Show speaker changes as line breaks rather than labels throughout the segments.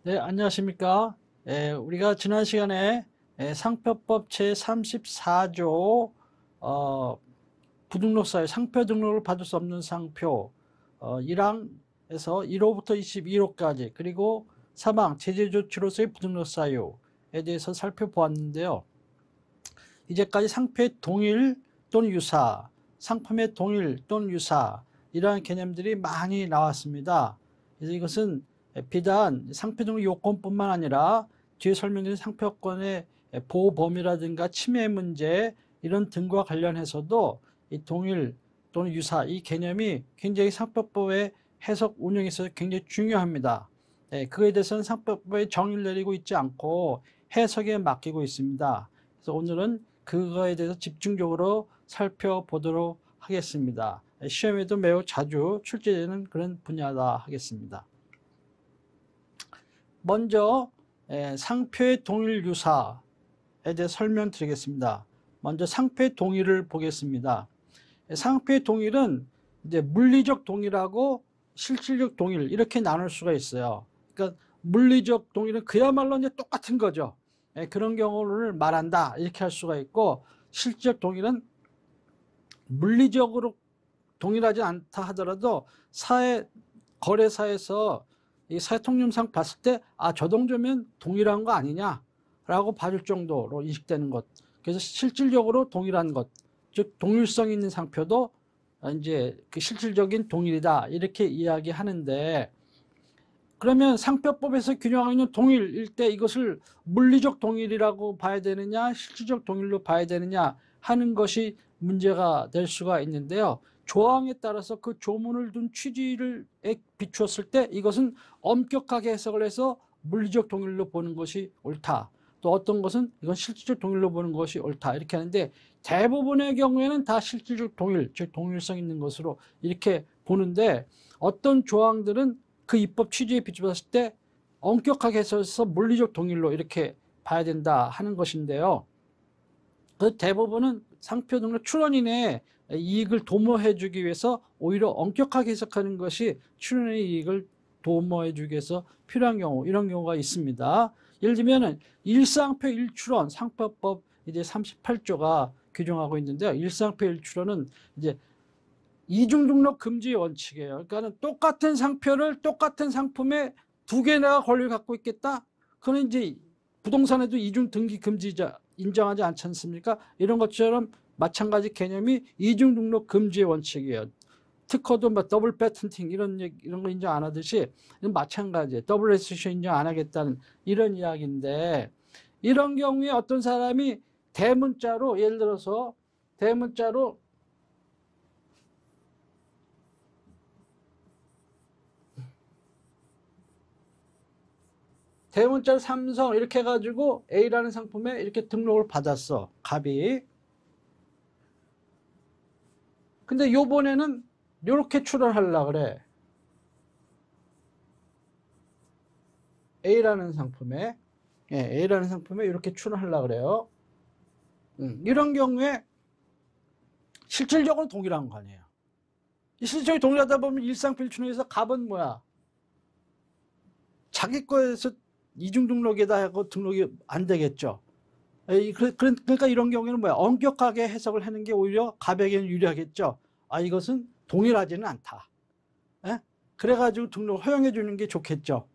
네, 안녕하십니까. 우리가 지난 시간에 상표법 제34조 부등록사유 상표 등록을 받을 수 없는 상표 1항에서 1호부터 22호까지 그리고 사망, 제재조치로서의 부등록사유에 대해서 살펴보았는데요. 이제까지 상표의 동일 또는 유사, 상품의 동일 또는 유사 이러한 개념들이 많이 나왔습니다. 그래서 이것은 비단 상표 등록 요건뿐만 아니라 뒤에 설명드린 상표권의 보호 범위라든가 침해 문제 이런 등과 관련해서도 이 동일 또는 유사 이 개념이 굉장히 상표법의 해석 운영에 있어서 굉장히 중요합니다. 그에 대해서는 상표법에 정의를 내리고 있지 않고 해석에 맡기고 있습니다. 그래서 오늘은 그거에 대해서 집중적으로 살펴보도록 하겠습니다. 시험에도 매우 자주 출제되는 그런 분야다 하겠습니다. 먼저 상표의 동일 유사에 대해 설명드리겠습니다. 먼저 상표의 동일을 보겠습니다. 상표의 동일은 이제 물리적 동일하고 실질적 동일 이렇게 나눌 수가 있어요. 그러니까 물리적 동일은 그야말로 이제 똑같은 거죠. 그런 경우를 말한다 이렇게 할 수가 있고, 실질적 동일은 물리적으로 동일하지 않다 하더라도 거래사에서 이 사회통념상 봤을 때 저 정도면 동일한 거 아니냐라고 봐줄 정도로 인식되는 것. 그래서 실질적으로 동일한 것, 즉 동일성 있는 상표도 이제 그 실질적인 동일이다 이렇게 이야기하는데, 그러면 상표법에서 규정하고 있는 동일일 때 이것을 물리적 동일이라고 봐야 되느냐 실질적 동일로 봐야 되느냐 하는 것이 문제가 될 수가 있는데요. 조항에 따라서 그 조문을 둔 취지를 비추었을 때 이것은 엄격하게 해석을 해서 물리적 동일로 보는 것이 옳다. 또 어떤 것은 이건 실질적 동일로 보는 것이 옳다. 이렇게 하는데 대부분의 경우에는 다 실질적 동일, 즉 동일성 있는 것으로 이렇게 보는데, 어떤 조항들은 그 입법 취지에 비춰봤을 때 엄격하게 해서 물리적 동일로 이렇게 봐야 된다 하는 것인데요. 그 대부분은 상표 등록 출원인의 이익을 도모해 주기 위해서 오히려 엄격하게 해석하는 것이 출원인의 이익을 도모해 주기 위해서 필요한 경우, 이런 경우가 있습니다. 예를 들면 일상표 일출원 상표법 이제 38조가 규정하고 있는데요. 일상표 일출원은 이제 이중 등록 금지 원칙이에요. 그러니까 똑같은 상표를 똑같은 상품에 두 개나 권리를 갖고 있겠다. 그는 이제 부동산에도 이중 등기 금지자 인정하지 않지 않습니까? 이런 것처럼 마찬가지 개념이 이중 등록 금지의 원칙이에요. 특허도 뭐 더블 패턴팅 이런 거 인정 안 하듯이 마찬가지예요. 더블 레지스트레이션 인정 안 하겠다는 이런 이야기인데, 이런 경우에 어떤 사람이 대문자로 예를 들어서 대문자로 대문자 삼성 이렇게 해가지고 A라는 상품에 이렇게 등록을 받았어, 갑이. 근데 요번에는 요렇게 출원하려고 그래. A라는 상품에 A라는 상품에 이렇게 출원하려고 그래요. 이런 경우에 실질적으로 동일한 거 아니에요. 실질적으로 동일하다 보면 일상필출원에서 갑은 뭐야? 자기 거에서 이중 등록에다 하고 등록이 안 되겠죠. 그러니까 이런 경우에는 뭐야? 엄격하게 해석을 하는 게 오히려 갑에게는 유리하겠죠. 이것은 동일하지는 않다. 예? 그래가지고 등록 허용해 주는 게 좋겠죠.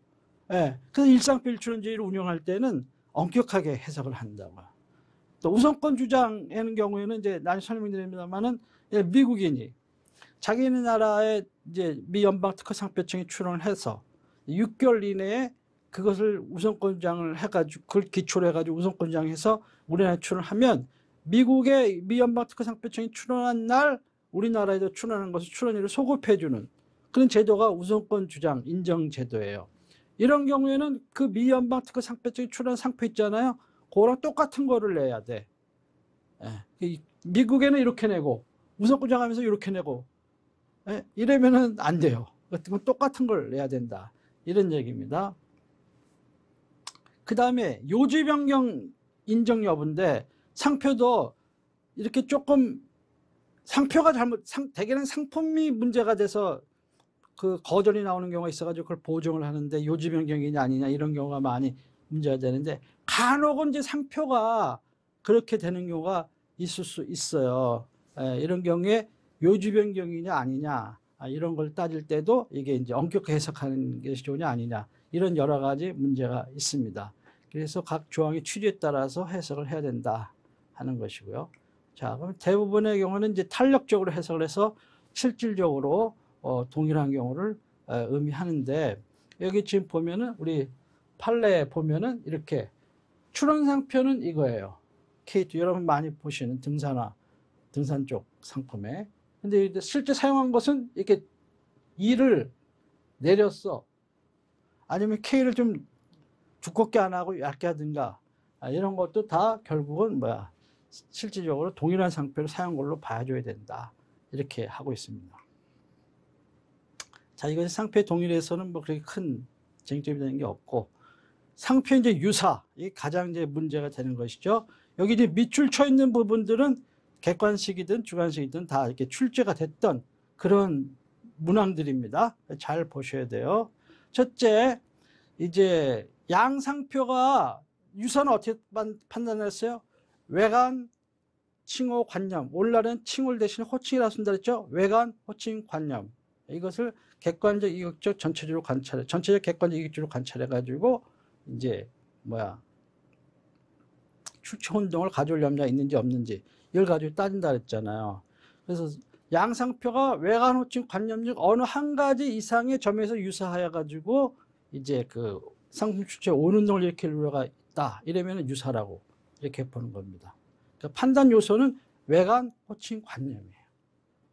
예. 그래서 일상필출원제를 운영할 때는 엄격하게 해석을 한다고. 또 우선권 주장하는 경우에는 이제 나중에 설명드립니다만은 미국인이 자기네 나라에 이제 미 연방 특허 상표청에 출원을 해서 6개월 이내에 그것을 우선권 주장을 해가지고 그걸 기초로 해가지고 우선권 주장해서 우리나라에 출원하면 미국의 미 연방 특허 상표청이 출원한 날 우리나라에도 출원하는 것을 출원일을 소급해주는 그런 제도가 우선권 주장 인정 제도예요. 이런 경우에는 그 미 연방 특허 상표청이 출원한 상표 있잖아요. 그거랑 똑같은 거를 내야 돼. 미국에는 이렇게 내고 우선권 주장하면서 이렇게 내고 이러면은 안 돼요. 똑같은 걸 내야 된다. 이런 얘기입니다. 그 다음에 요지 변경 인정 여부인데, 상표도 이렇게 조금 상표가 대개는 상품이 문제가 돼서 그 거절이 나오는 경우가 있어가지고 그걸 보정을 하는데 요지 변경이냐 아니냐 이런 경우가 많이 문제가 되는데, 간혹은 이제 상표가 그렇게 되는 경우가 있을 수 있어요. 이런 경우에 요지 변경이냐 아니냐 이런 걸 따질 때도 이게 이제 엄격하게 해석하는 것이 좋으냐 아니냐 이런 여러 가지 문제가 있습니다. 그래서 각 조항의 취지에 따라서 해석을 해야 된다 하는 것이고요. 자, 그럼 대부분의 경우는 이제 탄력적으로 해석을 해서 실질적으로 동일한 경우를 의미하는데, 여기 지금 보면은 우리 판례에 보면은 이렇게 출원상표는 이거예요. K2 여러분 많이 보시는 등산 쪽 상품에. 근데 실제 사용한 것은 이렇게 E를 내렸어. 아니면 K를 좀 두껍게 안 하고 얇게 하든가 이런 것도 다 결국은 뭐야, 실질적으로 동일한 상표를 사용한 걸로 봐줘야 된다. 이렇게 하고 있습니다. 자, 이것이 상표의 동일에서는 뭐 그렇게 큰 쟁점이 되는 게 없고, 상표의 이제 유사, 이게 가장 이제 문제가 되는 것이죠. 여기 이제 밑줄 쳐 있는 부분들은 객관식이든 주관식이든 다 이렇게 출제가 됐던 그런 문항들입니다. 잘 보셔야 돼요. 첫째, 이제 양상표가 유사는 어떻게 판단했어요? 외관, 칭호, 관념. 오늘날은 칭호를 대신에 호칭이라 쓴다 그랬죠? 외관, 호칭, 관념. 이것을 객관적, 이격적, 전체적으로 관찰해. 전체적, 객관적, 이격적으로 관찰해가지고 이제 뭐야, 출처 혼동을 가져올 염려가 있는지 없는지 이걸 가지고 따진다 그랬잖아요. 그래서 양상표가 외관, 호칭, 관념 중 어느 한 가지 이상의 점에서 유사하여 가지고 이제 그 상품 출처에 오운동을 일으킬 우려가 있다. 이러면 유사라고 이렇게 보는 겁니다. 그러니까 판단 요소는 외관, 호칭, 관념이에요.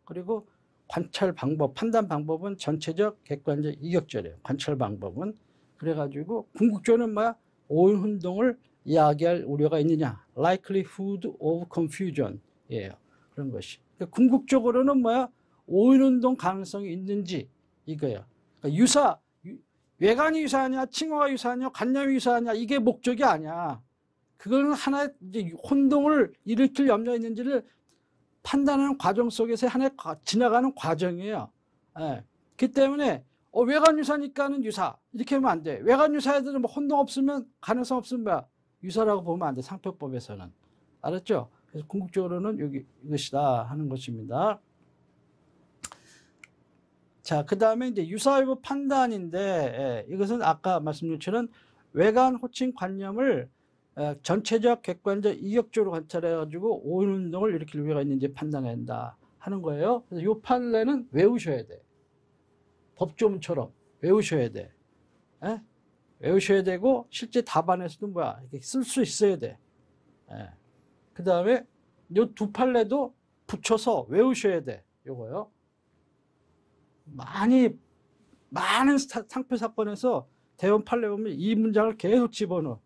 그리고 관찰 방법, 판단 방법은 전체적, 객관적, 이격적이에요. 관찰 방법은. 그래가지고 궁극적으로는 뭐야? 오인 혼동을 이야기할 우려가 있느냐? likelihood of confusion 예요. 그런 것이. 그러니까 궁극적으로는 뭐야? 오인 혼동 가능성이 있는지 이거예요. 그러니까 유사, 외관이 유사하냐, 칭호가 유사하냐, 관념이 유사하냐 이게 목적이 아니야. 그거는 하나의 이제 혼동을 일으킬 염려가 있는지를 판단하는 과정 속에서 하나의 지나가는 과정이에요. 예. 그 때문에 외관 유사니까는 유사 이렇게 하면 안 돼. 외관 유사애들은 뭐 혼동 없으면, 가능성 없으면 뭐야, 유사라고 보면 안 돼. 상표법에서는. 알았죠? 그래서 궁극적으로는 여기 이것이다 하는 것입니다. 자, 그 다음에 이제 유사 여부 판단인데, 이것은 아까 말씀드린 것처럼 외관, 호칭, 관념을 전체적, 객관적, 이격적으로 관찰해가지고 오인 운동을 일으킬 우려가 있는지 판단해야 한다 하는 거예요. 그래서 이 판례는 외우셔야 돼. 법조문처럼 외우셔야 돼. 에? 외우셔야 되고 실제 답안에서도 뭐야, 이렇게 쓸 수 있어야 돼. 그 다음에 이 두 판례도 붙여서 외우셔야 돼. 요거요. 많은 상표 사건에서 대원 판례 보면 이 문장을 계속 집어넣어.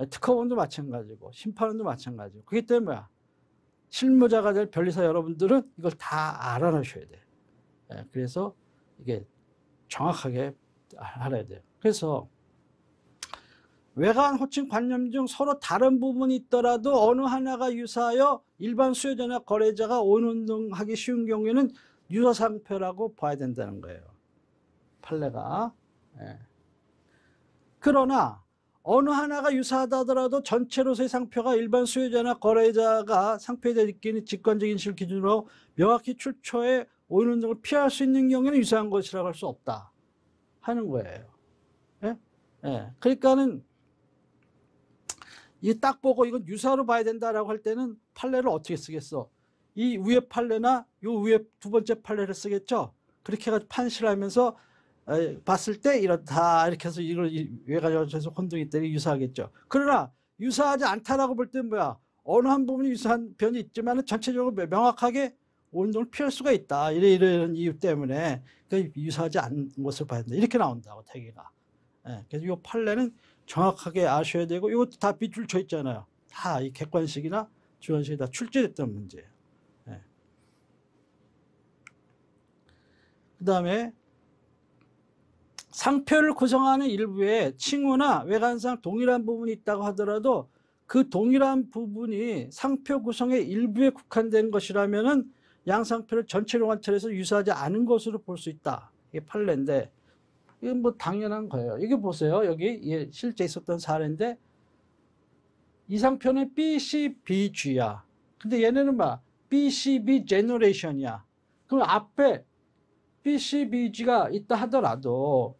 특허원도 마찬가지고 심판원도 마찬가지고. 그렇기 때문에 뭐야, 실무자가 될 변리사 여러분들은 이걸 다 알아놓으셔야 돼. 그래서 이게 정확하게 알아야 돼요. 그래서 외관, 호칭, 관념 중 서로 다른 부분이 있더라도 어느 하나가 유사하여 일반 수요자나 거래자가 오인운동하기 쉬운 경우에는 유사상표라고 봐야 된다는 거예요. 판례가. 그러나 어느 하나가 유사하다 하더라도 전체로서의 상표가 일반 수요자나 거래자가 상표에 대해 느끼는 직관적인 인식을 기준으로 명확히 출처에 오인운동을 피할 수 있는 경우에는 유사한 것이라고 할 수 없다 하는 거예요. 그러니까는 이 딱 보고 이건 유사로 봐야 된다라고 할 때는 판례를 어떻게 쓰겠어? 이 위에 판례나 요 위에 두 번째 판례를 쓰겠죠? 그렇게 해가지고 판시하면서 봤을 때 이렇다 이렇게 해서 이걸 왜 가져서 혼동이 때문에 유사하겠죠. 그러나 유사하지 않다라고 볼 때는 뭐야? 어느 한 부분이 유사한 변이 있지만 전체적으로 명확하게 오인동을 피할 수가 있다. 이런 이유 때문에 유사하지 않은 것을 봐야 된다. 이렇게 나온다고 태계가. 그래서 이 판례는 정확하게 아셔야 되고, 이것도 다 밑줄 쳐 있잖아요. 다 이 객관식이나 주관식이 다 출제됐던 문제예요. 그 다음에 상표를 구성하는 일부에 칭호나 외관상 동일한 부분이 있다고 하더라도 그 동일한 부분이 상표 구성의 일부에 국한된 것이라면은 양상표를 전체로 관찰해서 유사하지 않은 것으로 볼 수 있다. 이게 판례인데 이건 뭐 당연한 거예요. 이게 보세요. 여기 실제 있었던 사례인데 이 상표는 BCBG야. 근데 얘네는 막 BCB 제너레이션이야. 그럼 앞에 BCBG가 있다 하더라도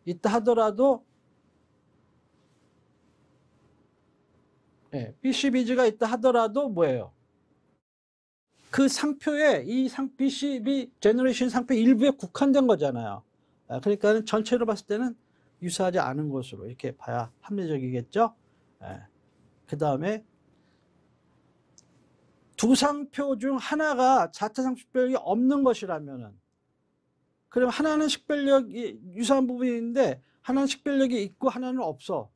BCBG가 있다 하더라도 뭐예요? 그 상표에 BCB 제너레이션 상표 일부에 국한된 거잖아요. 그러니까 전체로 봤을 때는 유사하지 않은 것으로 이렇게 봐야 합리적이겠죠. 그 다음에 두 상표 중 하나가 자타상 식별력이 없는 것이라면은, 그럼 하나는 식별력이 유사한 부분이 있는데 하나는 식별력이 있고 하나는 없어.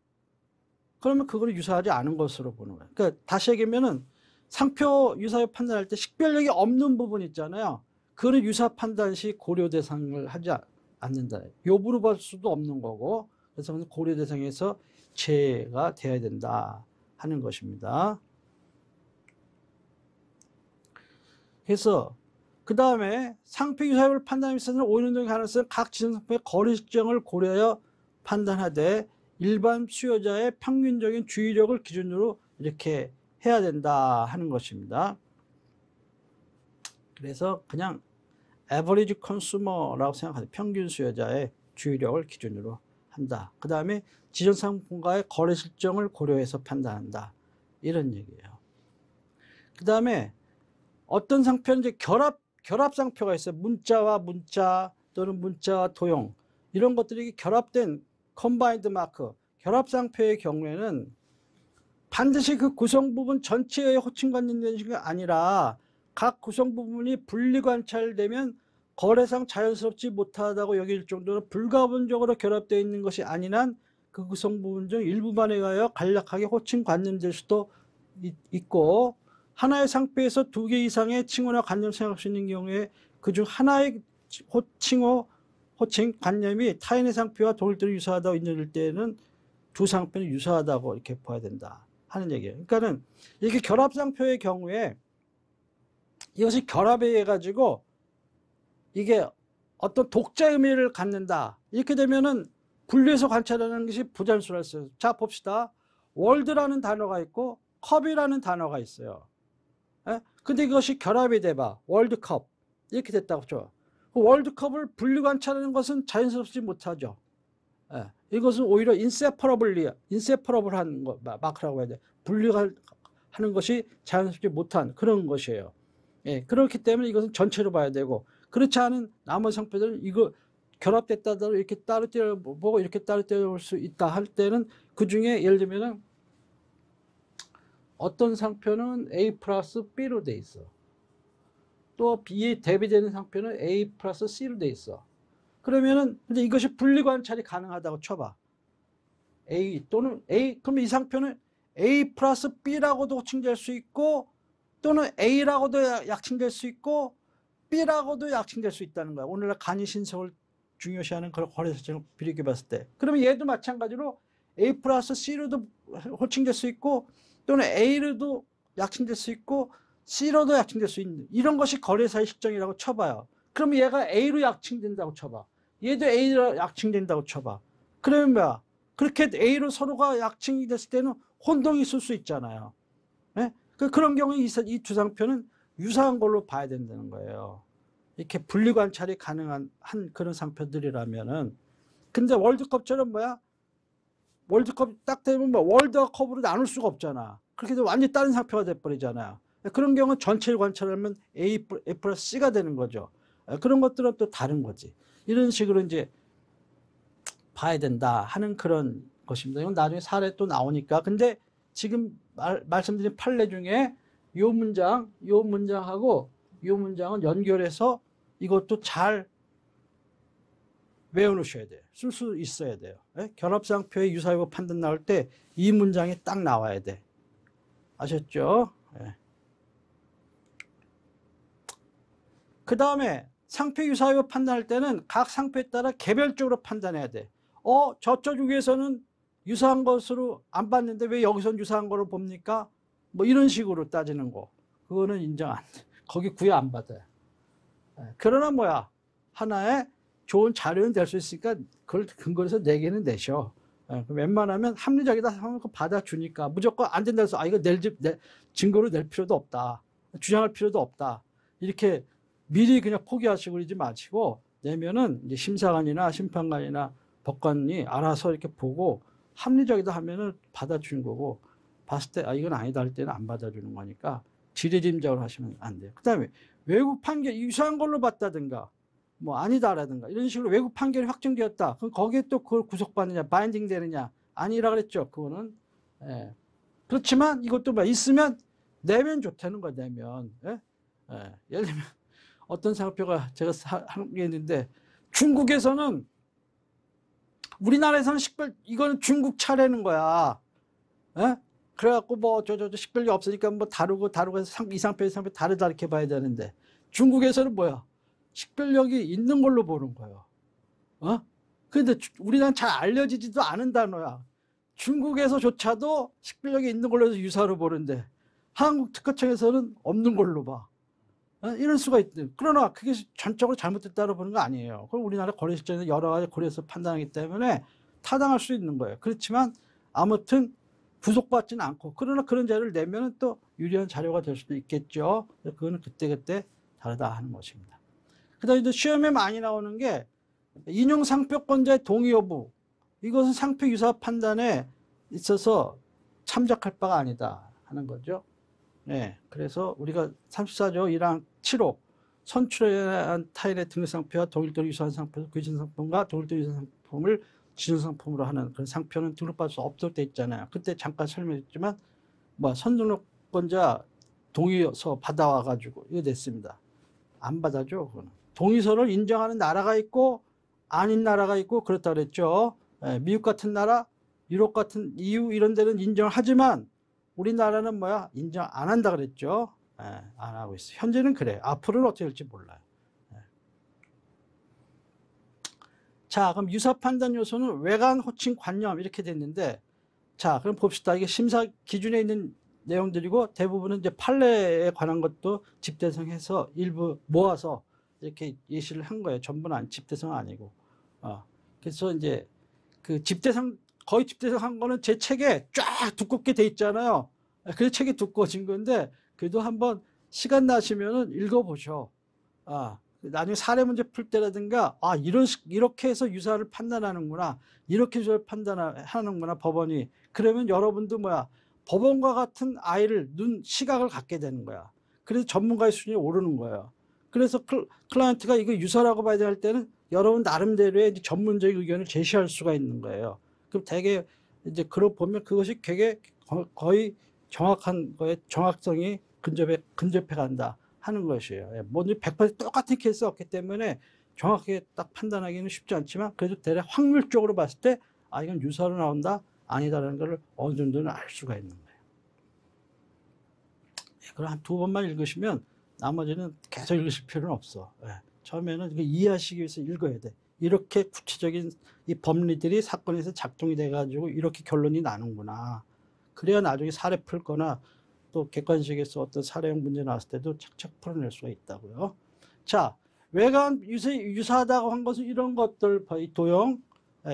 그러면 그거를 유사하지 않은 것으로 보는 거예요. 그러니까 다시 얘기하면은 상표 유사를 판단할 때 식별력이 없는 부분 있잖아요. 그거는 유사 판단 시 고려 대상을 하지 않는다. 요부로 볼 수도 없는 거고, 그래서 고려 대상에서 제외가 돼야 된다 하는 것입니다. 그래서 그 다음에 상표 유사율을 판단하기 위해서는 오인운동의 가능성은 각 지정상표의 거래 실정을 고려하여 판단하되 일반 수요자의 평균적인 주의력을 기준으로 이렇게 해야 된다 하는 것입니다. 그래서 그냥 average consumer라고 생각하세요. 평균 수요자의 주의력을 기준으로 한다. 그 다음에 지정상품과의 거래 실정을 고려해서 판단한다. 이런 얘기예요. 그 다음에 어떤 상표는 이제 결합 상표가 있어요. 문자와 문자 또는 문자와 도형 이런 것들이 결합된 컴바인드 마크, 결합 상표의 경우에는 반드시 그 구성 부분 전체의 호칭 관련된 것이 아니라 각 구성 부분이 분리 관찰되면 거래상 자연스럽지 못하다고 여길 정도로 불가분적으로 결합되어 있는 것이 아닌 한 그 구성 부분 중 일부만에 가여 간략하게 호칭 관념될 수도 있고, 하나의 상표에서 두 개 이상의 칭호나 관념 생각할 수 있는 경우에 그중 하나의 호칭 관념이 타인의 상표와 동일대로 유사하다고 인정될 때는 두 상표는 유사하다고 이렇게 봐야 된다 하는 얘기예요. 그러니까는 이렇게 결합 상표의 경우에 이것이 결합에 의해 가지고 이게 어떤 독자 의미를 갖는다 이렇게 되면은 분리해서 관찰하는 것이 부자연스러웠어요. 자 봅시다. 월드라는 단어가 있고 컵이라는 단어가 있어요. 근데 이것이 결합이 돼봐. 월드컵 이렇게 됐다고 쳐. 월드컵을 분리 관찰하는 것은 자연스럽지 못하죠. 이것은 오히려 인세퍼러블한 마크라고 해야 돼. 분리하는 것이 자연스럽지 못한 그런 것이에요. 그렇기 때문에 이것은 전체로 봐야 되고, 그렇지 않은 나머지 상표들은 이거 결합됐다 하더라도 이렇게 따로 떼어보고 이렇게 따로 떼어볼 수 있다 할 때는 그 중에 예를 들면은 어떤 상표는 A 플러스 B로 돼 있어. 또 B에 대비되는 상표는 A 플러스 C로 돼 있어. 그러면은 근데 이것이 분리 관찰이 가능하다고 쳐봐. A 또는 A, 그러면 이 상표는 A 플러스 B라고도 호칭될 수 있고 또는 A라고도 약칭될 수 있고 B라고도 약칭될 수 있다는 거야. 오늘날 간이 신성을 중요시하는 그런 거래 설정을 비교해 봤을 때. 그러면 얘도 마찬가지로 A 플러스 C로도 호칭될 수 있고 또는 A로도 약칭될 수 있고 C로도 약칭될 수 있는 이런 것이 거래사의 실정이라고 쳐봐요. 그럼 얘가 A로 약칭된다고 쳐봐. 얘도 A로 약칭된다고 쳐봐. 그러면 뭐야? 그렇게 A로 서로가 약칭이 됐을 때는 혼동이 있을 수 있잖아요. 그런 경우에 이 두 상표는 유사한 걸로 봐야 된다는 거예요. 이렇게 분리 관찰이 가능한 그런 상표들이라면은. 근데 월드컵처럼 뭐야? 월드컵 딱 되면 뭐 월드컵으로 나눌 수가 없잖아. 그렇게 되면 완전히 다른 상표가 돼버리잖아요. 그런 경우는 전체를 관찰하면 A 플러스 C가 되는 거죠. 그런 것들은 또 다른 거지. 이런 식으로 이제 봐야 된다 하는 그런 것입니다. 이건 나중에 사례 또 나오니까. 근데 지금 말씀드린 판례 중에 요 문장하고 요 문장은 연결해서 이것도 잘 외워놓으셔야 돼요. 쓸 수 있어야 돼요. 결합상표의 유사효 판단 나올 때 이 문장이 딱 나와야 돼. 아셨죠? 그 다음에 상표 유사효 판단할 때는 각 상표에 따라 개별적으로 판단해야 돼. 저쪽 위에서는 유사한 것으로 안 봤는데 왜 여기선 유사한 거로 봅니까? 뭐 이런 식으로 따지는 거. 그거는 인정 안 돼. 거기 구애 안 받아요. 그러나 뭐야? 하나의 좋은 자료는 될 수 있으니까 그걸 근거로 해서 내기는 내셔. 웬만하면 합리적이다 하면 받아주니까 무조건 안 된다 해서 이거 증거로 낼 필요도 없다. 주장할 필요도 없다. 이렇게 미리 그냥 포기하시고 그러지 마시고 내면은 이제 심사관이나 심판관이나 법관이 알아서 이렇게 보고 합리적이다 하면은 받아주는 거고 봤을 때 이건 아니다 할 때는 안 받아주는 거니까 지레짐작을 하시면 안 돼요. 그 다음에 외국 판결 유사한 걸로 봤다든가 뭐 아니다라든가 이런 식으로 외국 판결이 확정되었다. 그럼 거기에 또 그걸 구속받느냐 바인딩 되느냐 아니라 그랬죠. 그거는 예. 그렇지만 이것도 뭐 있으면 내면 좋다는 거야. 내면 예? 예. 예를 들면 어떤 상표가 제가 하는 게 있는데 중국에서는 우리나라에서는 식별 이거는 중국 차례는 거야. 예? 그래갖고 뭐 식별이 없으니까 뭐 다르고 해서 이 상표 다르다 이렇게 봐야 되는데 중국에서는 뭐야? 식별력이 있는 걸로 보는 거예요. 근데 우리나라는 잘 알려지지도 않은 단어야. 중국에서조차도 식별력이 있는 걸로 해서 유사로 보는데 한국 특허청에서는 없는 걸로 봐. 이럴 수가 있대. 그러나 그게 전적으로 잘못됐다고 보는 거 아니에요. 그럼 우리나라 거래실장에서 여러 가지 고려해서 판단하기 때문에 타당할 수 있는 거예요. 그렇지만 아무튼 구속받지는 않고 그러나 그런 자료를 내면 또 유리한 자료가 될 수도 있겠죠. 그거는 그때그때 다르다 하는 것입니다. 그 다음에 이제 시험에 많이 나오는 게 인용 상표권자의 동의 여부. 이것은 상표 유사 판단에 있어서 참작할 바가 아니다 하는 거죠. 네, 그래서 우리가 34조 1항 7호 선출한 타인의 등록상표와 동일도로 유사한 상표, 귀신상품과 동일도로 유사한 상품을 지정상품으로 하는 그런 상표는 등록받을 수 없도록 돼 있잖아요. 그때 잠깐 설명했지만 뭐 선등록권자 동의서 받아와가지고 이거 됐습니다. 안 받아줘. 그거는. 동의서를 인정하는 나라가 있고 아닌 나라가 있고 그렇다 그랬죠. 미국 같은 나라, 유럽 같은 EU 이런 데는 인정하지만 우리나라는 뭐야? 인정 안 한다 그랬죠. 안 하고 있어. 현재는 그래. 앞으로는 어떻게 될지 몰라요. 자, 그럼 유사 판단 요소는 외관, 호칭, 관념 이렇게 됐는데 자, 그럼 봅시다. 이게 심사 기준에 있는 내용들이고 대부분은 이제 판례에 관한 것도 집대성해서 일부 모아서 이렇게 예시를 한 거예요. 전부는 집대성 아니고. 그래서 이제 그 집대성 거의 집대성 한 거는 제 책에 쫙 두껍게 돼 있잖아요. 그 책이 두꺼워진 건데 그래도 한번 시간 나시면은 읽어보셔. 나중에 사례 문제 풀 때라든가 이렇게 해서 유사를 판단하는구나. 이렇게 유사를 판단하는구나 법원이. 그러면 여러분도 뭐야 법원과 같은 시각을 갖게 되는 거야. 그래서 전문가의 수준이 오르는 거예요. 그래서 클라이언트가 이거 유사라고 봐야 될 때는 여러분 나름대로의 전문적인 의견을 제시할 수가 있는 거예요. 그럼 되게 이제 그걸 보면 그것이 되게 거의 정확한 거에 정확성이 근접해 간다 하는 것이에요. 뭐 100% 똑같은 케이스가 없기 때문에 정확하게 딱 판단하기는 쉽지 않지만 그래도 대략 확률적으로 봤을 때 이건 유사로 나온다 아니다라는 걸 어느 정도는 알 수가 있는 거예요. 그럼 한 2번만 읽으시면 나머지는 계속 읽으실 필요는 없어. 처음에는 이해하시기 위해서 읽어야 돼. 이렇게 구체적인 이 법리들이 사건에서 작동이 돼가지고 이렇게 결론이 나는구나. 그래야 나중에 사례 풀거나 또 객관식에서 어떤 사례형 문제 나왔을 때도 착착 풀어낼 수가 있다고요. 자, 외관 유사하다고 한 것은 이런 것들, 도형,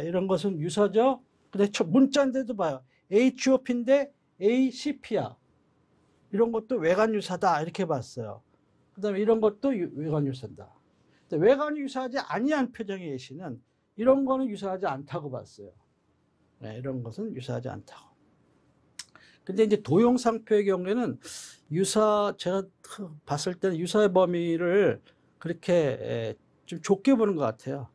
이런 것은 유사죠. 근데 문자인데도 봐요. HOP인데 ACP야. 이런 것도 외관 유사다 이렇게 봤어요. 그 다음에 이런 것도 외관 유사다. 외관이 유사하지 아니한 표정의 예시는 이런 거는 유사하지 않다고 봤어요. 이런 것은 유사하지 않다고. 근데 이제 도형 상표의 경우에는 제가 봤을 때는 유사의 범위를 그렇게 좀 좁게 보는 것 같아요.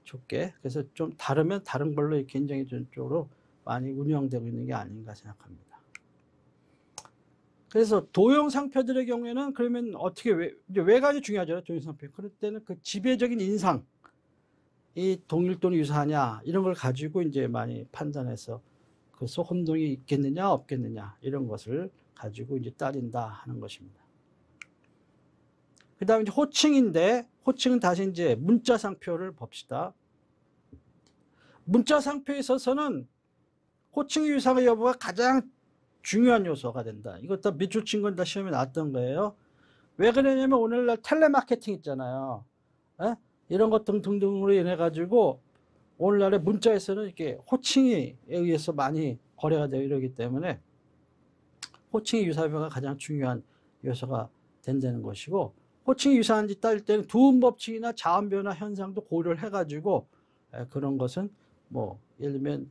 좁게. 그래서 좀 다르면 다른 걸로 이렇게 인정해 주는 쪽으로 많이 운영되고 있는 게 아닌가 생각합니다. 그래서 도형 상표들의 경우에는 그러면 어떻게 외관이 중요하잖아요. 도형 상표. 그럴 때는 그 지배적인 인상, 이 동일 또는 유사하냐 이런 걸 가지고 이제 많이 판단해서 그 혼동이 있겠느냐 없겠느냐 이런 것을 가지고 이제 따진다 하는 것입니다. 그 다음에 이제 호칭인데 호칭은 다시 이제 문자 상표를 봅시다. 문자 상표에 있어서는 호칭 유사의 여부가 가장 중요한 요소가 된다. 이것 다 밑줄 친 건 다 시험에 나왔던 거예요. 왜 그러냐면 오늘날 텔레마케팅 있잖아요. 이런 것 등등으로 인해 가지고 오늘날의 문자에서는 이렇게 호칭에 의해서 많이 거래가 되어 이러기 때문에 호칭이 유사변화가 가장 중요한 요소가 된다는 것이고, 호칭이 유사한지 따질 때는 두음법칙이나 자음변화 현상도 고려를 해가지고 그런 것은 뭐 예를 들면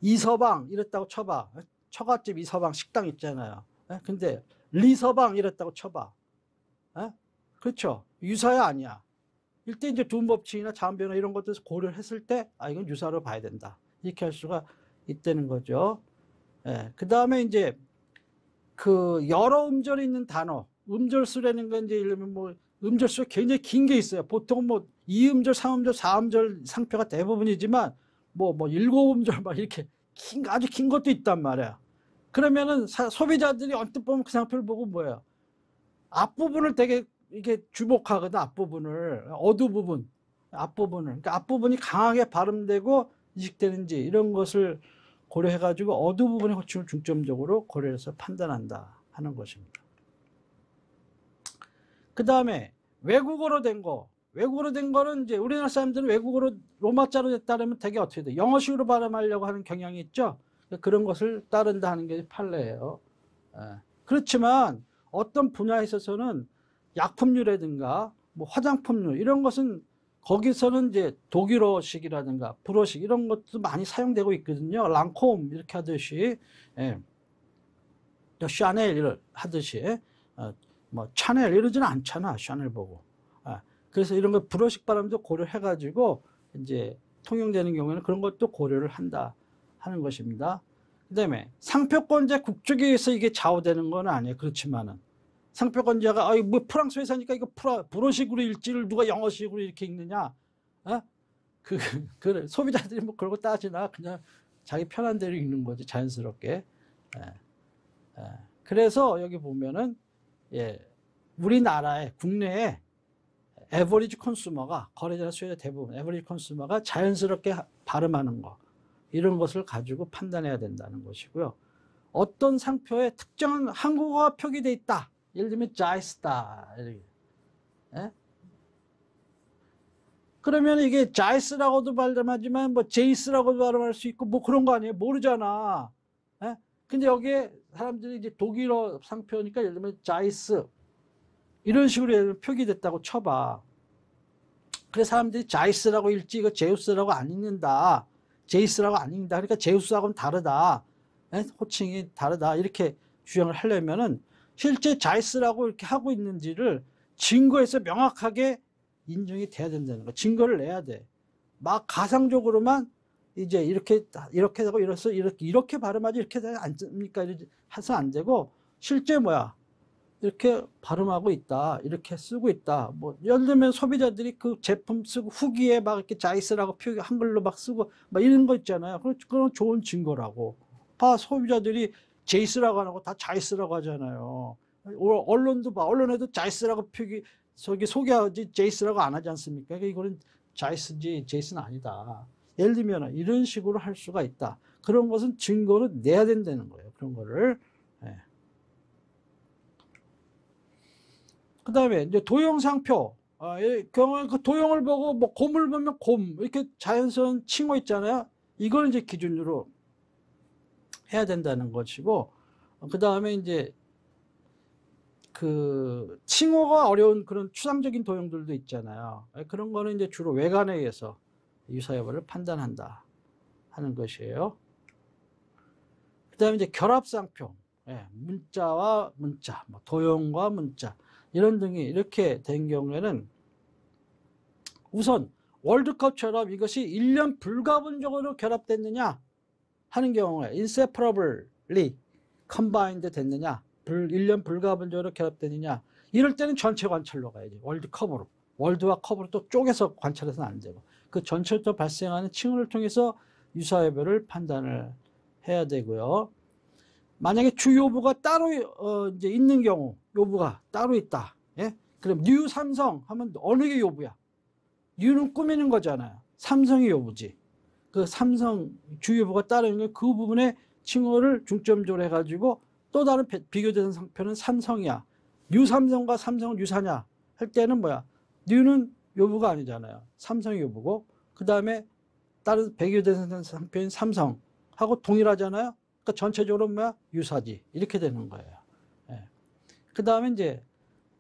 이서방 이랬다고 쳐봐. 처갓집 이서방 식당 있잖아요. 근데 리서방 이랬다고 쳐봐. 그렇죠? 유사야 아니야. 일대 이제 두음법칙이나 자음변화 이런 것들을 고려를 했을 때 이건 유사로 봐야 된다. 이렇게 할 수가 있다는 거죠. 그 다음에 이제 그 여러 음절이 있는 단어, 음절수라는 건 이제 예를 들면 뭐 음절수가 굉장히 긴 게 있어요. 보통 뭐 2음절, 3음절, 4음절 상표가 대부분이지만 뭐 7음절 막 이렇게 아주 긴 것도 있단 말이야. 그러면은 소비자들이 언뜻 보면 그 상표를 보고 뭐예요? 앞부분을 되게 이게 주목하거든. 앞부분을, 어두 부분, 앞부분을. 그러니까 앞부분이 강하게 발음되고 인식되는지 이런 것을 고려해가지고 어두 부분의 호칭을 중점적으로 고려해서 판단한다 하는 것입니다. 그 다음에 외국어로 된 거. 외국어로 된 거는 이제 우리나라 사람들은 외국어로 로마자로 됐다면 되게 어떻게 돼? 영어식으로 발음하려고 하는 경향이 있죠. 그런 것을 따른다 하는 게 판례예요. 그렇지만 어떤 분야에 있어서는 약품류라든가 뭐 화장품류 이런 것은 거기서는 이제 독일어식이라든가 불어식 이런 것도 많이 사용되고 있거든요. 랑콤 이렇게 하듯이, 샤넬 하듯이, 뭐 차넬 이러지는 않잖아. 샤넬 보고. 그래서 이런 거 불어식 발음도 고려해가지고 이제 통용되는 경우에는 그런 것도 고려를 한다 하는 것입니다. 그다음에 상표권자 국적에 의해서 이게 좌우되는 건 아니에요. 그렇지만은 상표권자가 뭐 프랑스 회사니까 이거 불어식으로 읽지를 누가 영어식으로 이렇게 읽느냐? 그 소비자들이 뭐 그런 거 따지나 그냥 자기 편한 대로 읽는 거지 자연스럽게. 그래서 여기 보면은 우리나라의 국내에 에버리지 컨슈머가 거래자나 수요자 대부분 에버리지 컨슈머가 자연스럽게 발음하는 거 이런 것을 가지고 판단해야 된다는 것이고요. 어떤 상표에 특정한 한국어가 표기되어 있다. 예를 들면 자이스다. 그러면 이게 자이스라고도 발음하지만 뭐 제이스라고도 발음할 수 있고 뭐 그런 거 아니에요? 모르잖아. 근데 여기에 사람들이 이제 독일어 상표니까 예를 들면 자이스 이런 식으로 표기됐다고 쳐봐. 그래서 사람들이 자이스라고 읽지 이거 제우스라고 안 읽는다. 제이스라고 안 읽는다. 그러니까 제우스하고는 다르다. 호칭이 다르다. 이렇게 주장을 하려면은 실제 자이스라고 이렇게 하고 있는지를 증거에서 명확하게 인정이 돼야 된다는 거. 증거를 내야 돼. 막 가상적으로만 이제 이렇게 하고 이렇게 발음하지 이렇게 않습니까? 해서 안 되고 실제 뭐야? 이렇게 발음하고 있다. 이렇게 쓰고 있다. 뭐 예를 들면 소비자들이 그 제품 쓰고 후기에 막 이렇게 자이스라고 표기 한글로 막 쓰고 막 이런 거 있잖아요. 그런 좋은 증거라고. 소비자들이 제이스라고 안 하고 다 자이스라고 하잖아요. 언론도 봐. 언론에도 자이스라고 소개하지 제이스라고 안 하지 않습니까? 그러니까 이거는 자이스지 제이스는 아니다. 예를 들면 이런 식으로 할 수가 있다. 그런 것은 증거를 내야 된다는 거예요. 그런 거를. 그 다음에 이제 도형상표. 경우에 그 도형을 보고 뭐 곰을 보면 곰 이렇게 자연스러운 칭호 있잖아요. 이걸 이제 기준으로 해야 된다는 것이고, 그 다음에 이제 그 칭호가 어려운 그런 추상적인 도형들도 있잖아요. 그런 거는 이제 주로 외관에 의해서 유사 여부를 판단한다 하는 것이에요. 그 다음에 이제 결합상표. 문자와 문자, 뭐 도형과 문자 이런 등이 이렇게 된 경우에는 우선 월드컵처럼 이것이 1년 불가분적으로 결합됐느냐 하는 경우에 inseparably combined 됐느냐 1년 불가분적으로 결합되느냐 이럴 때는 전체 관찰로 가야지. 월드컵으로. 월드와 컵으로 또 쪼개서 관찰해서는 안 되고 그 전체부터 발생하는 칭호를 통해서 유사여부를 판단을 해야 되고요. 만약에 주 요부가 따로 이제 있는 경우 요부가 따로 있다. 그럼 뉴 삼성 하면 어느 게 요부야? 뉴는 꾸미는 거잖아요. 삼성이 요부지. 그 삼성 주 요부가 따로 있는 그 부분에 칭호를 중점적으로 해가지고 또 다른 비교대상 상표는 삼성이야. 뉴 삼성과 삼성은 유사냐? 할 때는 뭐야? 뉴는 요부가 아니잖아요. 삼성이 요부고, 그 다음에 다른 백유대생 상표인 삼성하고 동일하잖아요. 그러니까 전체적으로 뭐야? 유사지. 이렇게 되는 거예요. 예. 그 다음에 이제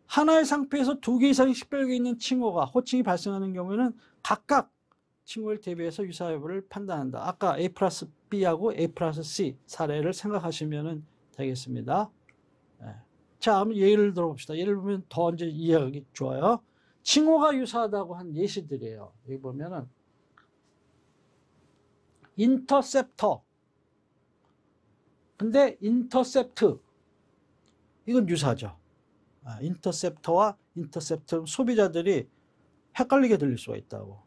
하나의 상표에서 2개 이상의 식별격이 있는 칭호가, 호칭이 발생하는 경우에는 각각 칭호를 대비해서 유사 여부를 판단한다. 아까 A 플러스 B하고 A 플러스 C 사례를 생각하시면 되겠습니다. 예. 자, 한번 예를 들어봅시다. 예를 보면 더 이제 이해하기 좋아요. 칭호가 유사하다고 한 예시들이에요. 여기 보면은 인터셉터. 근데 인터셉트. 이건 유사죠. 인터셉터와 인터셉터 소비자들이 헷갈리게 들릴 수가 있다고.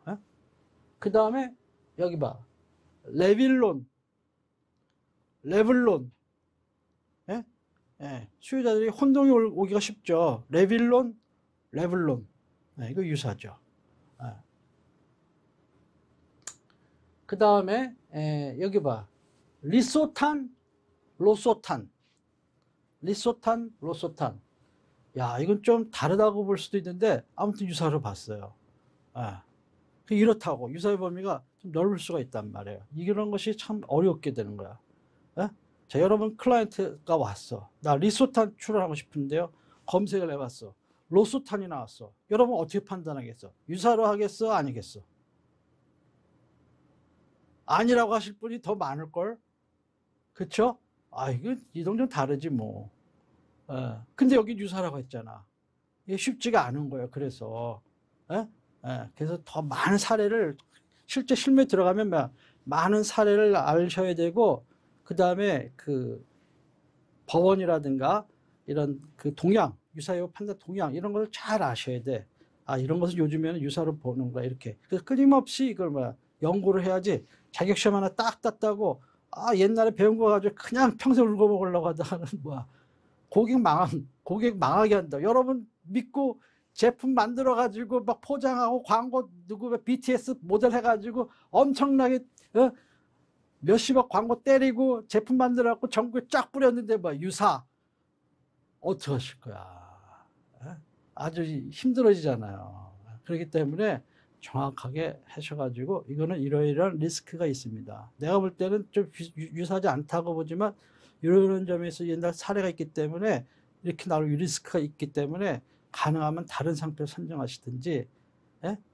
그 다음에 여기 봐. 레빌론. 레블론. 예? 예. 수요자들이 혼동이 오기가 쉽죠. 레빌론, 레블론. 이거 유사죠. 그 다음에 여기 봐. 리소탄, 로소탄. 리소탄, 로소탄. 야, 이건 좀 다르다고 볼 수도 있는데 아무튼 유사로 봤어요. 이렇다고 유사의 범위가 좀 넓을 수가 있단 말이에요. 이런 것이 참 어렵게 되는 거야. 자, 여러분 클라이언트가 왔어. 나 리소탄 출원하고 싶은데요. 검색을 해봤어. 로소탄이 나왔어. 여러분 어떻게 판단하겠어? 유사로 하겠어? 아니겠어? 아니라고 하실 분이 더 많을걸? 그쵸? 이거 이동 좀 다르지 뭐. 근데 여기 유사라고 했잖아. 이게 쉽지가 않은 거예요. 그래서 그래서 더 많은 사례를 실제 실무에 들어가면 많은 사례를 아셔야 되고, 그 다음에 그 법원이라든가 이런 그 동향, 유사여부 판단 동향 이런 것을 잘 아셔야 돼. 이런 것을 요즘에는 유사로 보는 거야 이렇게. 그래서 끊임없이 이걸 연구를 해야지. 자격시험 하나 딱 땄다고 옛날에 배운 거 가지고 그냥 평생 울고 먹으려고 하다가는 고객 망하게 한다. 여러분 믿고 제품 만들어 가지고 막 포장하고 광고 누구 BTS 모델 해가지고 엄청나게 몇십억 광고 때리고 제품 만들어 갖고 전국에 쫙 뿌렸는데 유사 어떻게 하실 거야? 아주 힘들어지잖아요. 그렇기 때문에 정확하게 하셔가지고 이거는 이러이러한 리스크가 있습니다. 내가 볼 때는 좀 유사하지 않다고 보지만 이런 점에서 옛날 사례가 있기 때문에 이렇게 나올 리스크가 있기 때문에 가능하면 다른 상표를 선정하시든지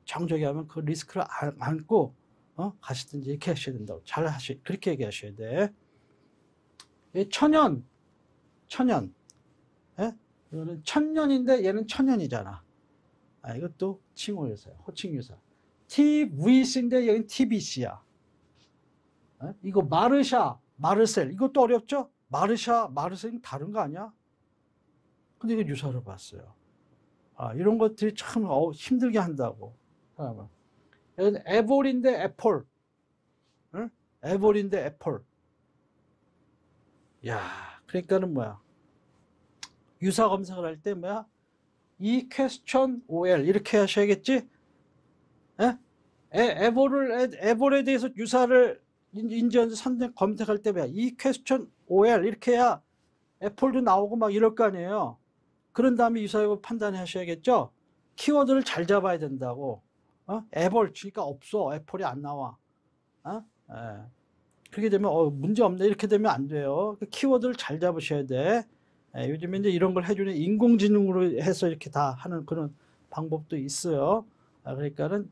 정적이 하면 그 리스크를 안고 가시든지 이렇게 하셔야 된다고. 그렇게 얘기하셔야 돼. 천연. 이거는 천년인데 얘는 천년이잖아. 이것도 칭호유사야. 호칭유사. TVC인데 여기는 TBC야. 이거 마르샤, 마르셀. 이것도 어렵죠? 마르샤, 마르셀은 다른 거 아니야? 근데 이거 유사로 봤어요. 이런 것들이 참 힘들게 한다고. 여기는 애볼인데 애플. 애볼인데 애플. 야, 그러니까는 유사 검색을 할 때 이 question OL 이렇게 하셔야겠지? 애볼에 대해서 유사를 선택 검색할 때 이 question OL 이렇게 해야 애플도 나오고 이럴 거 아니에요. 그런 다음에 유사여부 판단하셔야겠죠? 키워드를 잘 잡아야 된다고. 애볼 치니까 없어. 애플이 안 나와. 그렇게 되면 문제 없네 이렇게 되면 안 돼요. 키워드를 잘 잡으셔야 돼. 요즘에 이제 이런 걸 해주는 인공지능으로 해서 이렇게 다 하는 그런 방법도 있어요. 그러니까는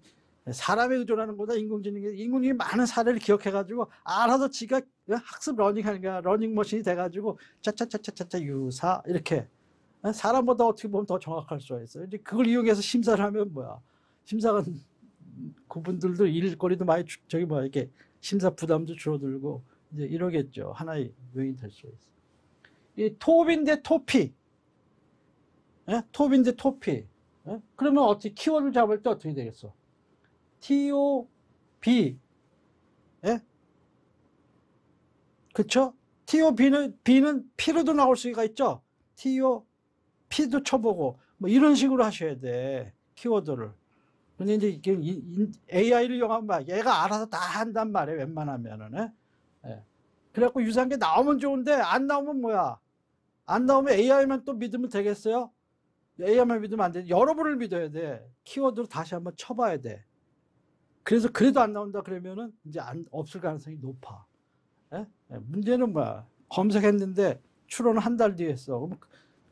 사람에 의존하는 것보다 인공지능이 많은 사례를 기억해가지고 알아서 지가 학습 러닝하는 거야. 러닝머신이 돼가지고 차차차차차 유사 이렇게 사람보다 어떻게 보면 더 정확할 수가 있어요. 이제 그걸 이용해서 심사를 하면 심사관 그분들도 일거리도 많이 이렇게 심사 부담도 줄어들고 이제 이러겠죠. 하나의 요인이 될 수가 있어요. 이 톱인데 토피. 톱인데 토피. 그러면 어떻게 키워드를 잡을 때 어떻게 되겠어? TOB. 그쵸? TOB는 P로도 나올 수가 있죠? TOP도 쳐보고 이런 식으로 하셔야 돼. 키워드를. 근데 이제 AI를 이용하면 얘가 알아서 다 한단 말이에요. 웬만하면은. 그래갖고 유사한 게 나오면 좋은데 안 나오면 뭐야? 안 나오면 AI만 또 믿으면 되겠어요? AI만 믿으면 안 돼. 여러분을 믿어야 돼. 키워드로 다시 한번 쳐봐야 돼. 그래서 그래도 안 나온다 그러면은 이제 없을 가능성이 높아. 예? 문제는 뭐야? 검색했는데 출원을 한 달 뒤에 했어. 그럼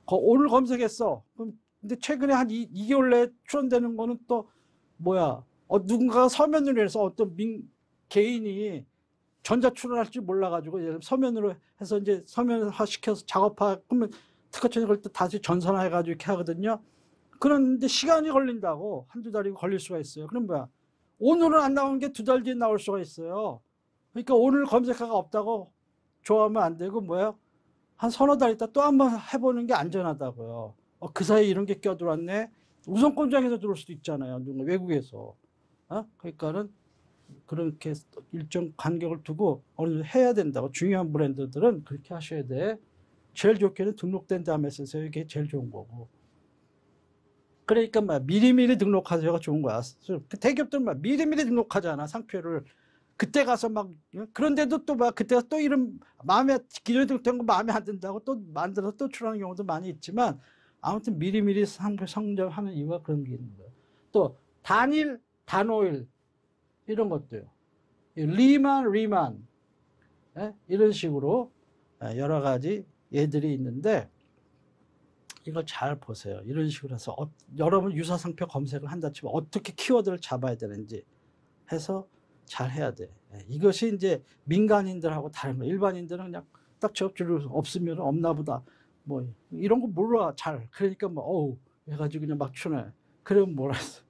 오늘 검색했어. 그럼 근데 최근에 한 2개월 내에 출원되는 거는 또 뭐야? 누군가가 서면으로 해서 어떤 개인이 전자 출원할 줄 몰라가지고 서면으로 해서 이제 서면화 시켜서 작업화 그러면 특허청에 걸 때 다시 전산화해가지고 이렇게 하거든요. 그런데 시간이 걸린다고 한두 달이 걸릴 수가 있어요. 그럼 뭐야? 오늘은 안 나오는 게 2달 뒤에 나올 수가 있어요. 그러니까 오늘 검색어가 없다고 좋아하면 안 되고 뭐야? 한 서너 달 있다 또 한번 해보는 게 안전하다고요. 그 사이에 이런 게 껴들어왔네. 우선권장에서 들어올 수도 있잖아요. 누군가 외국에서. 그러니까는 그렇게 일정 간격을 두고 어느 정도 해야 된다고. 중요한 브랜드들은 그렇게 하셔야 돼. 제일 좋게는 등록된 다음에 쓰세요. 이게 제일 좋은 거고. 그러니까 미리미리 등록하세요가 좋은 거야. 대기업들은 미리미리 등록하잖아, 상표를. 그때 가서 그런데도 또 그때 또 이름 마음에 기존에 등록된 거 마음에 안 든다고 또 만들어서 또 출하는 경우도 많이 있지만 아무튼 미리미리 상표 선정하는 이유가 그런 게 있는 거예요. 또 단일, 단오일 이런 것도요. 리만 이런 식으로 여러 가지 예들이 있는데 이걸 잘 보세요. 이런 식으로 해서 여러분 유사상표 검색을 한다 치면 어떻게 키워드를 잡아야 되는지 해서 잘 해야 돼. 이것이 이제 민간인들하고 다른 거. 일반인들은 그냥 딱 접줄 없으면 없나 보다. 뭐 이런 거 몰라 잘. 그러니까 어우 해가지고 그냥 막 추네. 그러면 뭐라 했어.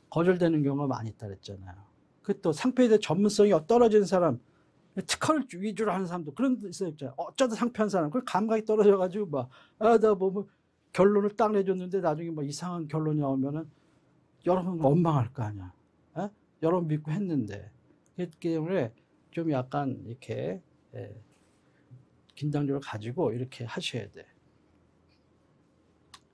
거절되는 경우가 많이 있다 그랬잖아요. 그 또 상표에 대해 전문성이 떨어진 사람, 특허를 위주로 하는 사람도 그런 데 있어요. 어쩌다 상표한 사람, 그 감각이 떨어져가지고 나 뭐 결론을 딱 내줬는데 나중에 이상한 결론이 나오면은 여러분 원망할 거 아니야. 여러분 믿고 했는데. 그렇기 때문에 좀 약간 이렇게 긴장력을 가지고 이렇게 하셔야 돼.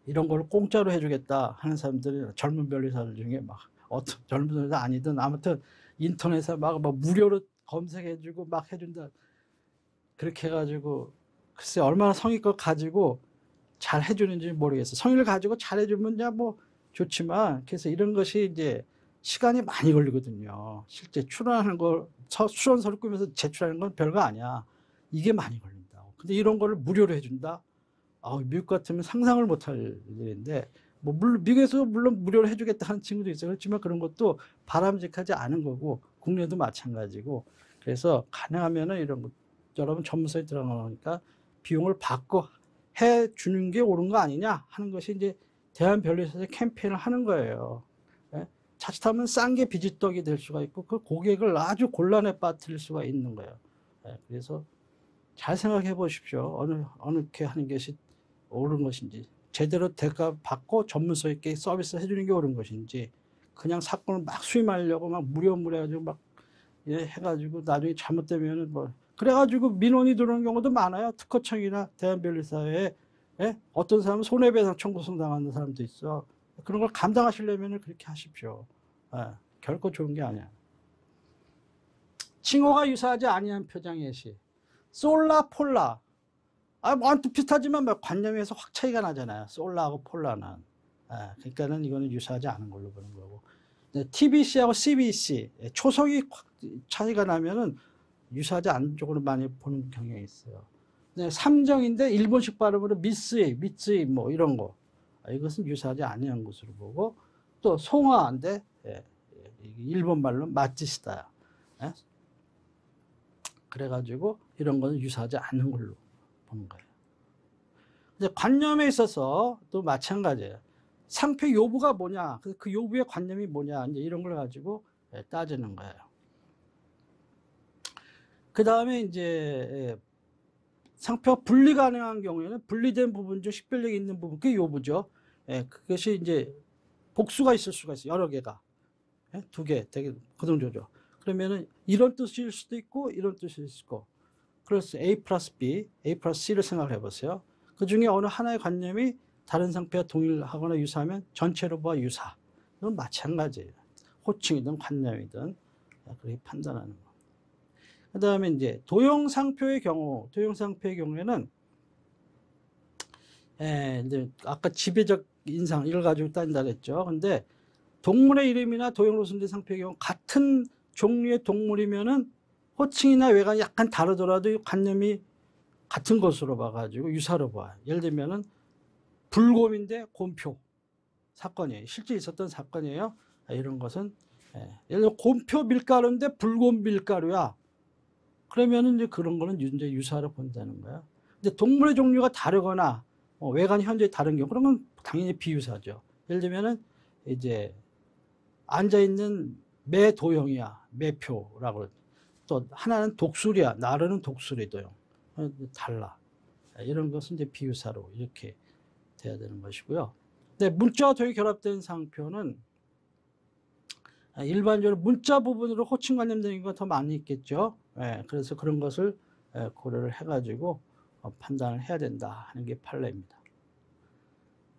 이런 걸 공짜로 해주겠다 하는 사람들이 젊은 변리사들 중에 어떤 젊은 변리사 아니든 아무튼 인터넷에 무료로 검색해주고 해준다. 그렇게 해가지고 글쎄 얼마나 성의껏 가지고 잘 해주는지 모르겠어. 성의를 가지고 잘 해주면 좋지만 그래서 이런 것이 이제 시간이 많이 걸리거든요. 실제 출원하는 걸 출원서를 꾸면서 제출하는 건 별거 아니야. 이게 많이 걸린다고. 근데 이런 거를 무료로 해준다? 미국 같으면 상상을 못할 일인데 물론 미국에서 물론 무료로 해주겠다는 친구도 있어요. 그렇지만 그런 것도 바람직하지 않은 거고 국내도 마찬가지고 그래서 가능하면은 이런 거 여러분 전문성에 들어가니까 비용을 받고 해주는 게 옳은 거 아니냐 하는 것이 이제 대한변리사의 캠페인을 하는 거예요. 자칫하면 싼 게 비지떡이 될 수가 있고 그 고객을 아주 곤란에 빠뜨릴 수가 있는 거예요. 그래서 잘 생각해 보십시오. 어떻게 하는 것이 옳은 것인지 제대로 대가 받고 전문성 있게 서비스 해주는 게 옳은 것인지 그냥 사건을 수임하려고 무려 해가지고 해가지고 나중에 잘못되면은 그래가지고 민원이 들어오는 경우도 많아요. 특허청이나 대한변리사에 어떤 사람은 손해배상 청구성 당하는 사람도 있어. 그런 걸 감당하시려면 그렇게 하십시오. 결코 좋은 게 아니야. 칭호가 유사하지 아니한 표장 예시. 솔라, 폴라. 비슷하지만 관념에서 확 차이가 나잖아요. 솔라하고 폴라는. 그러니까는 이거는 유사하지 않은 걸로 보는 거고. TBC하고 CBC. 초성이 차이가 나면은 유사하지 않은 쪽으로 많이 보는 경향이 있어요. 삼정인데 일본식 발음으로 미쓰이 이런 거. 이것은 유사하지 아니한 것으로 보고 또 송화인데 일본 말로 마찌시다. 그래가지고 이런 거는 유사하지 않은 걸로 보는 거예요. 이제 관념에 있어서 또 마찬가지예요. 상표 요부가 뭐냐, 그 요부의 관념이 뭐냐, 이제 이런 걸 가지고 따지는 거예요. 그 다음에 이제 상표가 분리 가능한 경우에는 분리된 부분 중 식별력이 있는 부분, 그게 요부죠. 그것이 이제 복수가 있을 수가 있어요. 여러 개가. 2개, 되게 고정조죠. 그러면은 이런 뜻일 수도 있고 이런 뜻일 수도 있고. 그래서 A 플러스 B, A 플러스 C를 생각을 해보세요. 그 중에 어느 하나의 관념이 다른 상표와 동일하거나 유사하면 전체로 봐 유사. 이건 마찬가지예요. 호칭이든 관념이든 그렇게 판단하는 거. 그 다음에 이제 도형상표의 경우에는 이제 아까 지배적 인상 이걸 가지고 따진다 그랬죠. 근데 동물의 이름이나 도형으로 숨진 상표의 경우 같은 종류의 동물이면은 호칭이나 외관이 약간 다르더라도 관념이 같은 것으로 봐가지고 유사로 봐. 예를 들면은 불곰인데 곰표 사건이에요. 실제 있었던 사건이에요. 이런 것은 예를 들어 곰표 밀가루인데 불곰 밀가루야. 그러면은 이제 그런 거는 이제 유사로 본다는 거야. 근데 동물의 종류가 다르거나 외관이 현저히 다른 경우 그런 건 당연히 비유사죠. 예를 들면은 이제 앉아 있는 매 도형이야. 매표라고. 또 하나는 독수리야. 나르는 독수리 도형. 달라. 이런 것은 이제 비유사로 이렇게 돼야 되는 것이고요. 근데 문자와 도형이 결합된 상표는 일반적으로 문자 부분으로 호칭 관련된 게 더 많이 있겠죠. 그래서 그런 것을 고려를 해가지고 판단을 해야 된다 하는 게 판례입니다.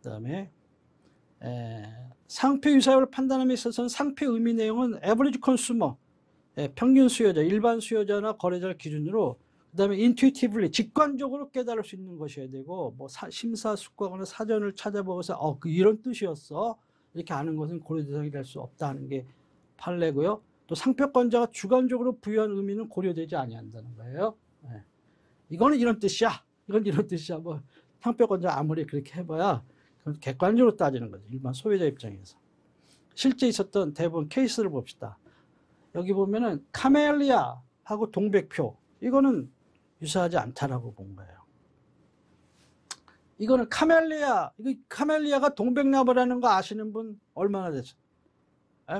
그 다음에 상표 유사율을 판단함에 있어서는 상표 의미 내용은 average consumer, 평균 수요자, 일반 수요자나 거래자를 기준으로 그 다음에 intuitively, 직관적으로 깨달을 수 있는 것이어야 되고 뭐 심사숙고하거나 사전을 찾아보고서 이런 뜻이었어 이렇게 아는 것은 고려 대상이 될 수 없다는 게 판례고요. 또 상표권자가 주관적으로 부여한 의미는 고려되지 아니한다는 거예요. 이거는 이런 뜻이야. 이건 이런 뜻이야. 뭐 상표권자 아무리 그렇게 해봐야 그건 객관적으로 따지는 거죠. 일반 소비자 입장에서. 실제 있었던 대부분 케이스를 봅시다. 여기 보면은 카멜리아하고 동백표 이거는 유사하지 않다라고 본 거예요. 이거는 카멜리아가 동백나무라는 거 아시는 분 얼마나 됐어요?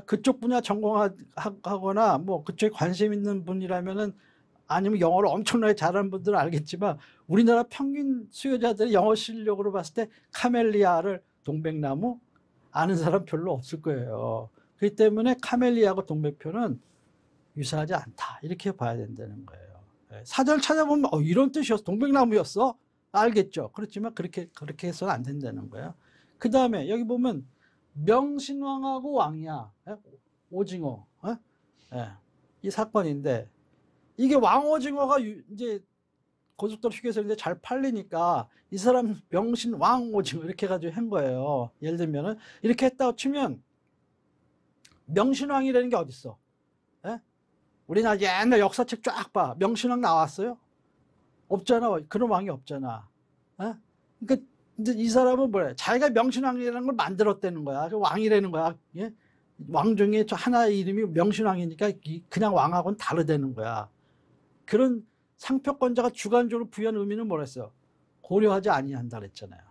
그쪽 분야 전공하거나 뭐 그쪽에 관심 있는 분이라면은 아니면 영어를 엄청나게 잘하는 분들은 알겠지만 우리나라 평균 수요자들의 영어 실력으로 봤을 때 카멜리아를 동백나무 아는 사람 별로 없을 거예요. 그렇기 때문에 카멜리아하고 동백표는 유사하지 않다 이렇게 봐야 된다는 거예요. 사전을 찾아보면 이런 뜻이었어. 동백나무였어? 알겠죠. 그렇지만 그렇게 해서는 안 된다는 거예요. 그 다음에 여기 보면 명신왕하고 왕이야. 오징어. 이 사건인데 이게 왕오징어가 이제 고속도로 휴게소인데 잘 팔리니까 이 사람 명신 왕오징어 이렇게 해가지고 한 거예요. 예를 들면은 이렇게 했다고 치면 명신왕이라는 게 어딨어? 우리나라 옛날 역사책 쫙 봐. 명신왕 나왔어요? 없잖아. 그런 왕이 없잖아. 그러니까 이 사람은 뭐래? 자기가 명신왕이라는 걸 만들었다는 거야. 왕이라는 거야. 예? 왕 중에 하나의 이름이 명신왕이니까 그냥 왕하고는 다르다는 거야. 그런 상표권자가 주관적으로 부여한 의미는 뭐랬어요? 고려하지 아니한다 그랬잖아요.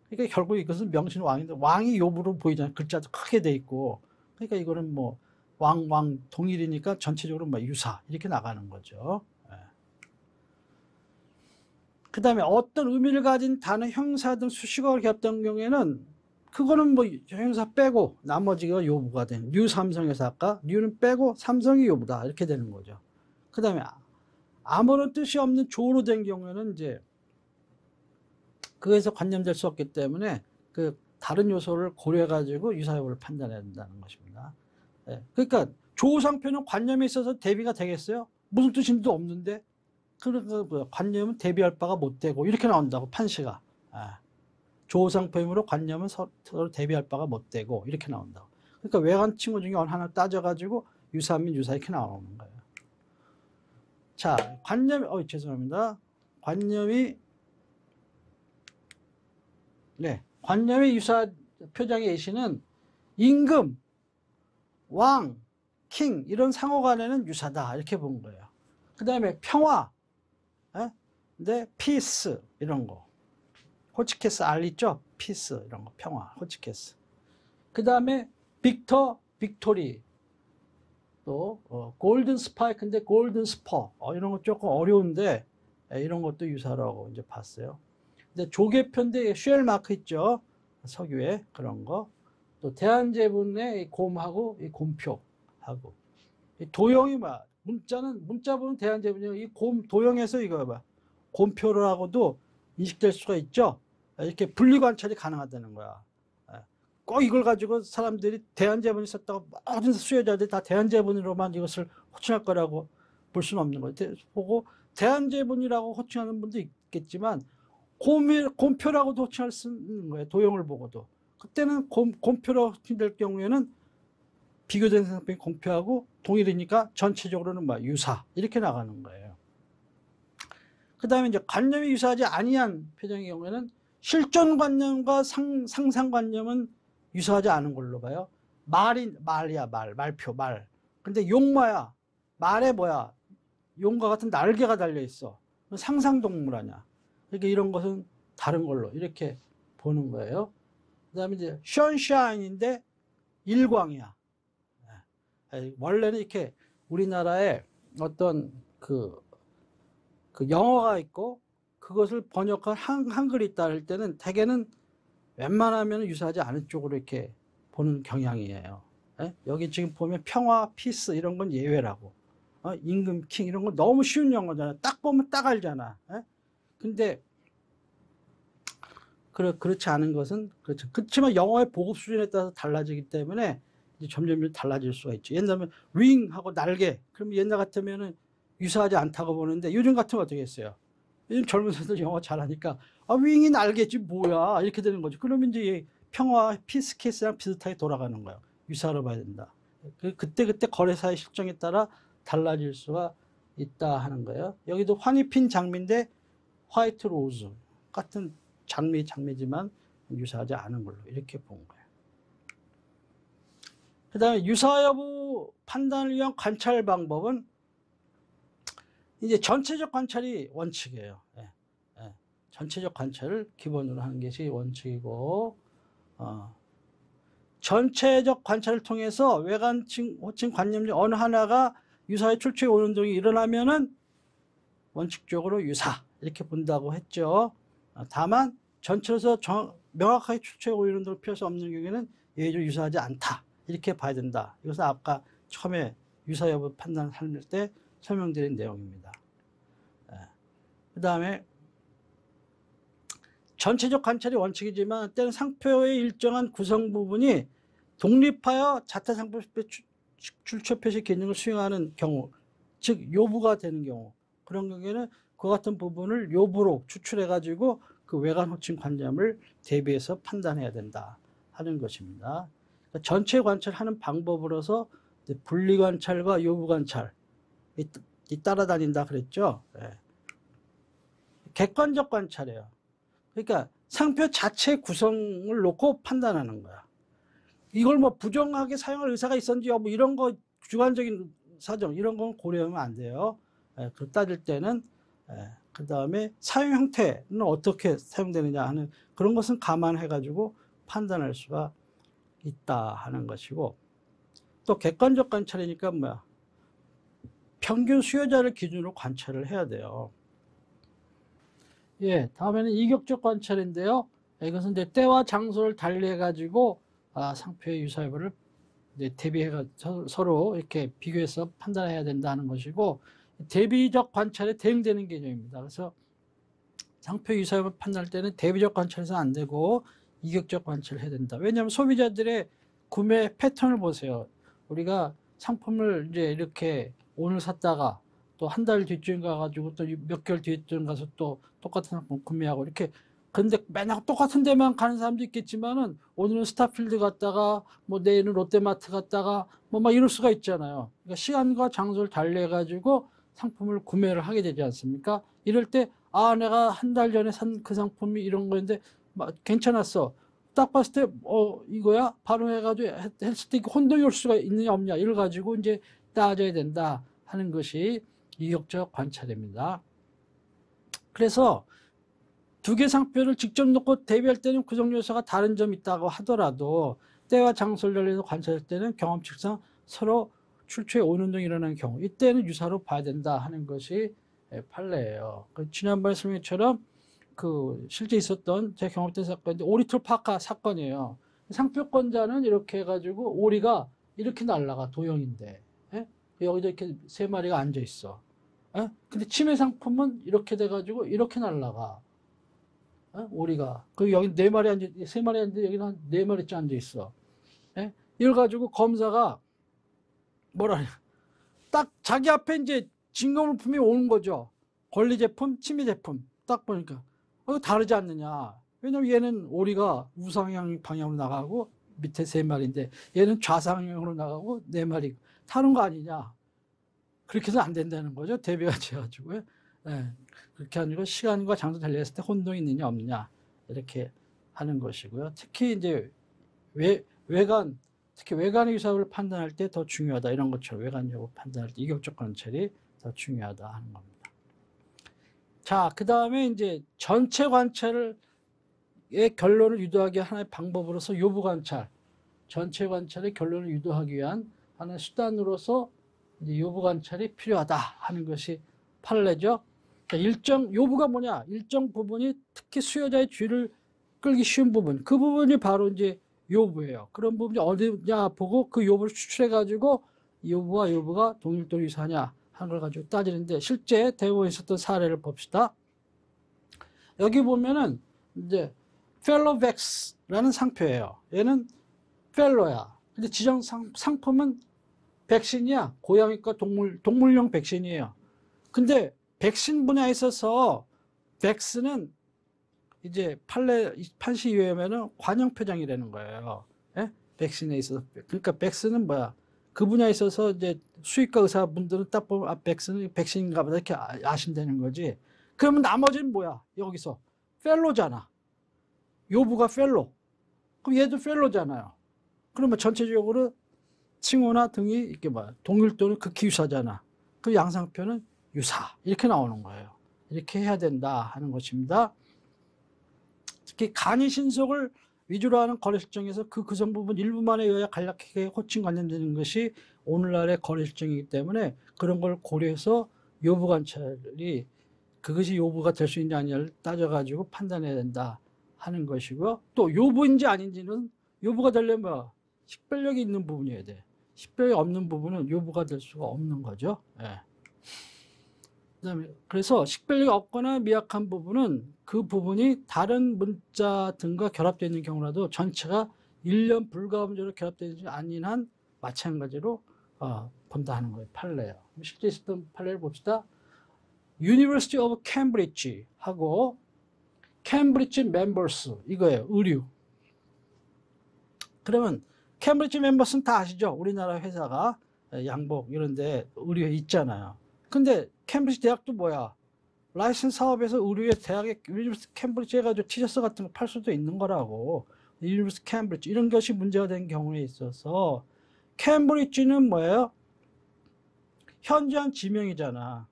그러니까 결국 이것은 명신왕인데 왕이 요부로 보이잖아요. 글자도 크게 돼 있고. 그러니까 이거는 뭐 왕 동일이니까 전체적으로 뭐 유사 이렇게 나가는 거죠. 그 다음에 어떤 의미를 가진 단어, 형사 등 수식어가 겹던 경우에는 그거는 뭐 형용사 빼고 나머지가 요부가 되는 뉴 삼성에서 아까 뉴는 빼고 삼성이 요부다 이렇게 되는 거죠. 그 다음에 아무런 뜻이 없는 조로 된 경우에는 이제 그에서 관념될 수 없기 때문에 그 다른 요소를 고려해 가지고 유사 여부를 판단해야 된다는 것입니다. 그러니까 조상표는 관념에 있어서 대비가 되겠어요? 무슨 뜻인지도 없는데 그러니까 관념은 대비할 바가 못 되고 이렇게 나온다고 판시가. 조상표임으로 관념은 서로 대비할 바가 못 되고 이렇게 나온다고. 그러니까 외관 칭호 중에 하나 따져가지고 유사하면 유사 이렇게 나오는 거예요. 자, 죄송합니다. 관념이 유사 표장의 예시는 임금, 왕, 킹 이런 상호간에는 유사다 이렇게 본 거예요. 그 다음에 평화, 피스 이런 거, 호치케스 알리죠? 피스 이런 거, 평화, 호치케스. 그 다음에 빅터, 빅토리, 또 골든 스파이크인데 골든 스퍼 이런 거 조금 어려운데 이런 것도 유사라고 이제 봤어요. 근데 조개편대 쉘 마크 있죠? 석유에 그런 거. 또 대한제분의 곰하고 이 곰표하고 이 도형이 문자 보면 대한제분이 이 도형에서 이거 곰표라고도 인식될 수가 있죠. 이렇게 분리관찰이 가능하다는 거야. 꼭 이걸 가지고 사람들이 대한제분이 썼다고 모든 수요자들이 다 대한제분으로만 이것을 호칭할 거라고 볼 수는 없는 거예요. 보고 대한제분이라고 호칭하는 분도 있겠지만 곰표라고도 호칭할 수 있는 거예요. 도형을 보고도. 그때는 곰표로 될 경우에는 비교된 상품이 곰표하고 동일이니까 전체적으로는 뭐 유사 이렇게 나가는 거예요. 그 다음에 이제 관념이 유사하지 아니한 표정의 경우에는 실존관념과 상상관념은 유사하지 않은 걸로 봐요. 말이야, 말표, 말. 근데 용마야, 말에 뭐야, 용과 같은 날개가 달려 있어. 상상동물 아니야. 그러니까 이런 것은 다른 걸로 이렇게 보는 거예요. 그 다음에 이제 션샤인인데 일광이야. 원래는 이렇게 우리나라에 어떤 그 영어가 있고 그것을 번역한 한글이 있다 할 때는 대개는 웬만하면 유사하지 않은 쪽으로 이렇게 보는 경향이에요. 여기 지금 보면 평화, 피스 이런 건 예외라고. 임금, 킹 이런 건 너무 쉬운 영어잖아. 딱 보면 딱 알잖아. 근데 그렇지 않은 것은 그렇죠. 그렇지만 영어의 보급 수준에 따라서 달라지기 때문에 이제 점점 달라질 수가 있죠. 옛날에 윙하고 날개. 그러면 옛날 같으면은 유사하지 않다고 보는데 요즘 같으면 어떻게 했어요? 요즘 젊은 사람들 영어 잘하니까 윙이 날개지 뭐야 이렇게 되는 거죠. 그러면 이제 평화 피스 케이스랑 비슷하게 돌아가는 거예요. 유사로 봐야 된다. 그때 거래사의 실정에 따라 달라질 수가 있다 하는 거예요. 여기도 환히 핀 장미인데 화이트 로즈 같은 장미지만 유사하지 않은 걸로 이렇게 본 거예요. 그 다음에 유사 여부 판단을 위한 관찰 방법은 이제 전체적 관찰이 원칙이에요. 전체적 관찰을 기본으로 하는 것이 원칙이고, 전체적 관찰을 통해서 외관층, 호칭, 관념 중 어느 하나가 유사의 출처의 오운동이 일어나면은 원칙적으로 유사 이렇게 본다고 했죠. 다만 전체에서 명확하게 출처의 오운동을 피할 수 없는 경우에는 예외적으로 유사하지 않다 이렇게 봐야 된다. 이것은 아까 처음에 유사 여부 판단을 할 때 설명드린 내용입니다. 그 다음에 전체적 관찰이 원칙이지만 때는 상표의 일정한 구성 부분이 독립하여 자타 상표 출처 표시 기능을 수행하는 경우, 즉 요부가 되는 경우, 그런 경우에는 그 같은 부분을 요부로 추출해 가지고 그 외관 호칭 관념을 대비해서 판단해야 된다 하는 것입니다. 그러니까 전체 관찰하는 방법으로서 분리 관찰과 요부 관찰 따라다닌다 그랬죠. 객관적 관찰이에요. 그러니까 상표 자체 구성을 놓고 판단하는 거야. 이걸 뭐 부정하게 사용할 의사가 있었는지 뭐 이런 거 주관적인 사정 이런 건 고려하면 안 돼요. 그 따질 때는 그 다음에 사용 형태는 어떻게 사용되느냐 하는 그런 것은 감안해 가지고 판단할 수가 있다 하는 것이고, 또 객관적 관찰이니까 뭐야, 평균 수요자를 기준으로 관찰을 해야 돼요. 다음에는 이격적 관찰인데요. 이것은 이제 때와 장소를 달리해 가지고 상표의 유사 여부를 대비해 서로 이렇게 비교해서 판단해야 된다는 것이고, 대비적 관찰에 대응되는 개념입니다. 그래서 상표 유사 여부 판단할 때는 대비적 관찰에서 안 되고 이격적 관찰을 해야 된다. 왜냐하면 소비자들의 구매 패턴을 보세요. 우리가 상품을 이제 이렇게 오늘 샀다가 또 한 달 뒤쯤 가가지고 또 몇 개월 뒤쯤 가서 또 똑같은 상품 구매하고 이렇게, 근데 맨날 똑같은 데만 가는 사람도 있겠지만은 오늘은 스타필드 갔다가 뭐 내일은 롯데마트 갔다가 뭐 막 이럴 수가 있잖아요. 그러니까 시간과 장소를 달리해 가지고 상품을 구매를 하게 되지 않습니까? 이럴 때 내가 한 달 전에 산 그 상품이 이런 거인데 막 괜찮았어. 딱 봤을 때 이거야? 바로 해가지고 했을 때 혼동이 올 수가 있느냐 없냐 이걸 가지고 이제 따져야 된다 하는 것이 이격적 관찰입니다. 그래서 두 개 상표를 직접 놓고 대비할 때는 구성 요소가 다른 점이 있다고 하더라도 때와 장소를 달리해서 관찰할 때는 경험칙상 서로 출처에 오운동이 일어나는 경우, 이때는 유사로 봐야 된다 하는 것이 판례예요. 지난번에 설명처럼 실제 있었던 제 경험된 사건인데 오리틀 파카 사건이에요. 상표권자는 이렇게 해가지고 오리가 이렇게 날아가, 도형인데 여기도 이렇게 세 마리가 앉아 있어. 근데 침해 상품은 이렇게 돼가지고 이렇게 날아가. 오리가. 여기 네 마리 앉아, 세 마리 앉는데 여기는 한 네 마리째 앉아 있어. 이걸 가지고 검사가 뭐라 그래. 딱 자기 앞에 이제 증거물품이 오는 거죠. 권리 제품, 침해 제품. 딱 보니까. 다르지 않느냐. 왜냐면 얘는 오리가 우상향 방향으로 나가고 밑에 3마리인데 얘는 좌상향으로 나가고 4마리 타는 거 아니냐. 그렇게 해서 안 된다는 거죠. 대비같이 해가지고요. 예, 그렇게 아니고 시간과 장소 달리했을 때 혼동이 있느냐 없느냐 이렇게 하는 것이고요. 특히 이제 외관, 특히 외관의 유사를 판단할 때 더 중요하다. 이런 것처럼 외관 여부 판단할 때 이격적 관찰이 더 중요하다 하는 겁니다. 자, 그 다음에 이제 전체 관찰의 결론을 유도하기 위한 하나의 방법으로서 요부 관찰, 전체 관찰의 결론을 유도하기 위한 하나의 수단으로서 이제 요부 관찰이 필요하다 하는 것이 판례죠. 요부가 뭐냐? 일정 부분이 특히 수요자의 주의를 끌기 쉬운 부분, 그 부분이 바로 이제 요부예요. 그런 부분이 어디냐 보고 그 요부를 추출해가지고 요부와 요부가 동일도로 유사하냐 하는 걸 가지고 따지는데 실제 대부분 있었던 사례를 봅시다. 여기 보면은 이제 펠로백스라는 상표예요. 얘는 펠로야. 근데 지정 상품은 백신이야. 고양이과 동물용 백신이에요. 근데 백신 분야에 있어서 백스는 이제 판시 이후에는 관용 표장이라는 거예요. 예? 백신에 있어서. 그러니까 백스는 뭐야? 그 분야에 있어서 이제 수의과 의사분들은 딱 보면 아, 백스는 백신인가 보다 이렇게 아신다는 거지. 그러면 나머지는 뭐야? 여기서 펠로잖아. 요부가 펠로. 그럼 얘도 펠로잖아요. 그러면 전체적으로 칭호나 등이 이렇게 뭐야? 동일 또는 극히 유사잖아. 그 양상표는 유사. 이렇게 나오는 거예요. 이렇게 해야 된다 하는 것입니다. 특히 간이 신속을 위주로 하는 거래 실정에서 그 구성 부분 일부만에 의해 간략하게 호칭 관련되는 것이 오늘날의 거래 실정이기 때문에 그런 걸 고려해서 요부 관찰이 그것이 요부가 될 수 있냐 아니냐를 따져가지고 판단해야 된다 하는 것이고요. 또 요부인지 아닌지는 요부가 되려면 뭐야? 식별력이 있는 부분이어야 돼. 식별력이 없는 부분은 요부가 될 수가 없는 거죠. 예. 그다음에 그래서 식별력이 없거나 미약한 부분은 그 부분이 다른 문자 등과 결합되어 있는 경우라도 전체가 일련 불가음적으로 결합되어 있지 아닌 한 마찬가지로 본다 하는 거예요. 판례예요. 실제 있었던 판례를 봅시다. University of Cambridge 하고 Cambridge Members 이거예요. 의류. 그러면 캠브리지 멤버스는 다 아시죠? 우리나라 회사가 양복 이런 데 의류에 있잖아요. 근데 캠브리지 대학도 뭐야? 라이센스 사업에서 의류에 대학에 유니버시티 캠브리지 해가지고 티셔츠 같은 거 팔 수도 있는 거라고. 유니버시티 캠브리지 이런 것이 문제가 된 경우에 있어서 캠브리지는 뭐예요? 현지한 지명이잖아.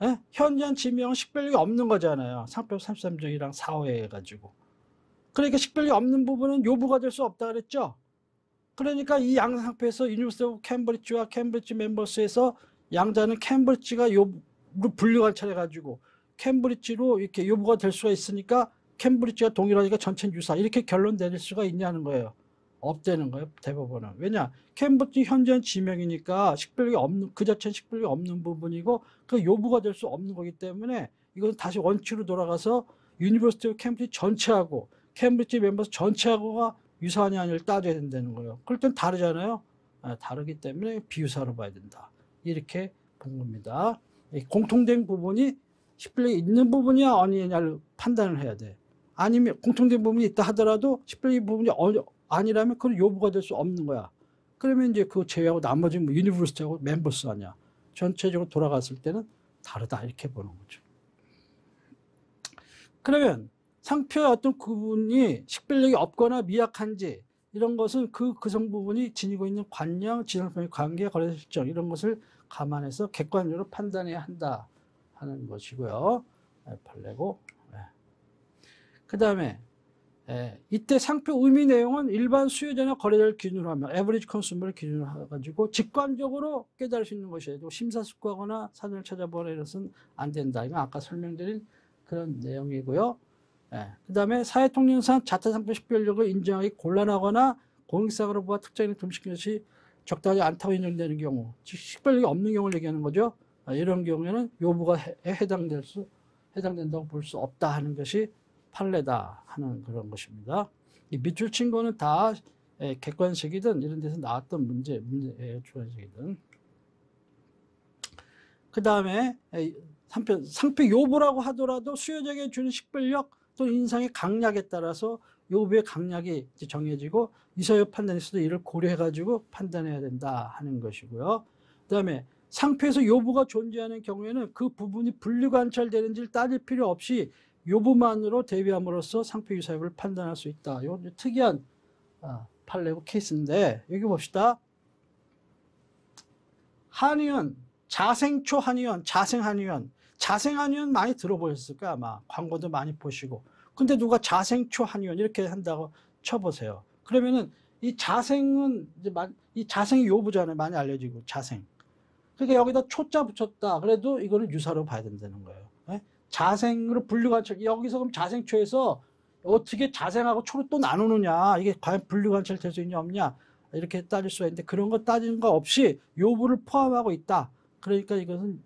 에? 현지한 지명은 식별력이 없는 거잖아요. 상표 33조이랑 4호에 해가지고. 그러니까 식별력이 없는 부분은 요부가 될 수 없다 그랬죠? 그러니까 이 양상표에서 유니버시티 오브 캠브리지와 캠브리지 멤버스에서 양자는 캠브리지가 요부로 분류 관찰해가지고 캠브리지로 이렇게 요부가 될 수가 있으니까 캠브리지가 동일하니까 전체는 유사 이렇게 결론 내릴 수가 있냐는 거예요. 없다는 거예요. 대법원은. 왜냐? 캠브리지 현재는 지명이니까 식별력이 없는 그 자체는 식별력이 없는 부분이고 그 요부가 될 수 없는 거기 때문에 이건 다시 원칙으로 돌아가서 유니버시티 오브 캠브리지 전체하고 캠브리지 멤버스 전체하고가 유사하냐 아니냐를 따져야 된다는 거예요. 그럴 땐 다르잖아요. 다르기 때문에 비유사로 봐야 된다. 이렇게 본 겁니다. 공통된 부분이 식별력이 있는 부분이야 아니냐를 판단을 해야 돼. 아니면 공통된 부분이 있다 하더라도 식별력 부분이 아니라면 그건 요부가 될 수 없는 거야. 그러면 이제 그거 제외하고 나머지 뭐 유니버시티하고 멤버스 아니야. 전체적으로 돌아갔을 때는 다르다 이렇게 보는 거죠. 그러면 상표의 어떤 구분이 식별력이 없거나 미약한지 이런 것은 그 구성 부분이 지니고 있는 관령, 지정성의 관계, 거래 실정 이런 것을 감안해서 객관적으로 판단해야 한다 하는 것이고요. 판례고. 그 다음에 이때 상표 의미 내용은 일반 수요자나 거래자를 기준으로 하며 에버리지 컨슈머를 기준으로 해가지고 직관적으로 깨달을 수 있는 것이에요. 심사숙고하거나 사전을 찾아보거나 이것은 안 된다. 이건 아까 설명드린 그런 내용이고요. 그 다음에 사회통념상 자타상표 식별력을 인정하기 곤란하거나 공익사고로 보아 특정인을 금시키는 것이 적당하지 않다고 인정되는 경우, 즉 식별력이 없는 경우를 얘기하는 거죠. 이런 경우에는 요부가 해당된다고 볼 수 없다 하는 것이 판례다 하는 그런 것입니다. 이 밑줄 친 거는 다 객관식이든 이런 데서 나왔던 문제예요. 주관식이든. 그 다음에 상표 요부라고 하더라도 수요자에게 주는 식별력 또 인상의 강약에 따라서 요부의 강약이 이제 정해지고 유사여부 판단에서도 이를 고려해가지고 판단해야 된다 하는 것이고요. 그다음에 상표에서 요부가 존재하는 경우에는 그 부분이 분리관찰되는지를 따질 필요 없이 요부만으로 대비함으로써 상표 유사여부를 판단할 수 있다. 이건 특이한 판례고 케이스인데 여기 봅시다. 한의원, 자생초 한의원, 자생한의원. 자생한의원 많이 들어보셨을 거야 아마. 광고도 많이 보시고. 근데 누가 자생초 한의원 이렇게 한다고 쳐보세요. 그러면은 이 자생은 이제 이 자생이 요부잖아요. 많이 알려지고 자생. 그러니까 여기다 초자 붙였다. 그래도 이거는 유사로 봐야 된다는 거예요. 네? 자생으로 분류관찰. 여기서 그럼 자생초에서 어떻게 자생하고 초를 또 나누느냐. 이게 과연 분류관찰 될 수 있냐 없냐. 이렇게 따질 수가 있는데 그런 거 따지는 거 없이 요부를 포함하고 있다. 그러니까 이것은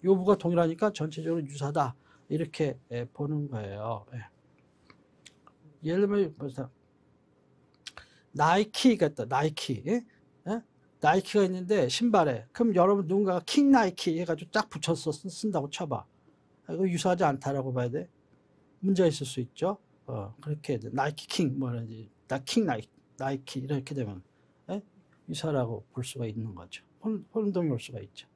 요부가 동일하니까 전체적으로 유사다. 이렇게 보는 거예요. 예를 들면 나이키가 있다. 나이키. 나이키가 있는데 신발에 그럼 여러분 누군가가 킹 나이키 해가지고 딱 붙여서 쓴다고 쳐봐. 이거 유사하지 않다라고 봐야 돼. 문제가 있을 수 있죠. 그렇게 해야 돼. 나이키 킹 뭐라지 킹 나이키 이렇게 되면 유사라고 볼 수가 있는 거죠. 혼동이 올 수가 있죠.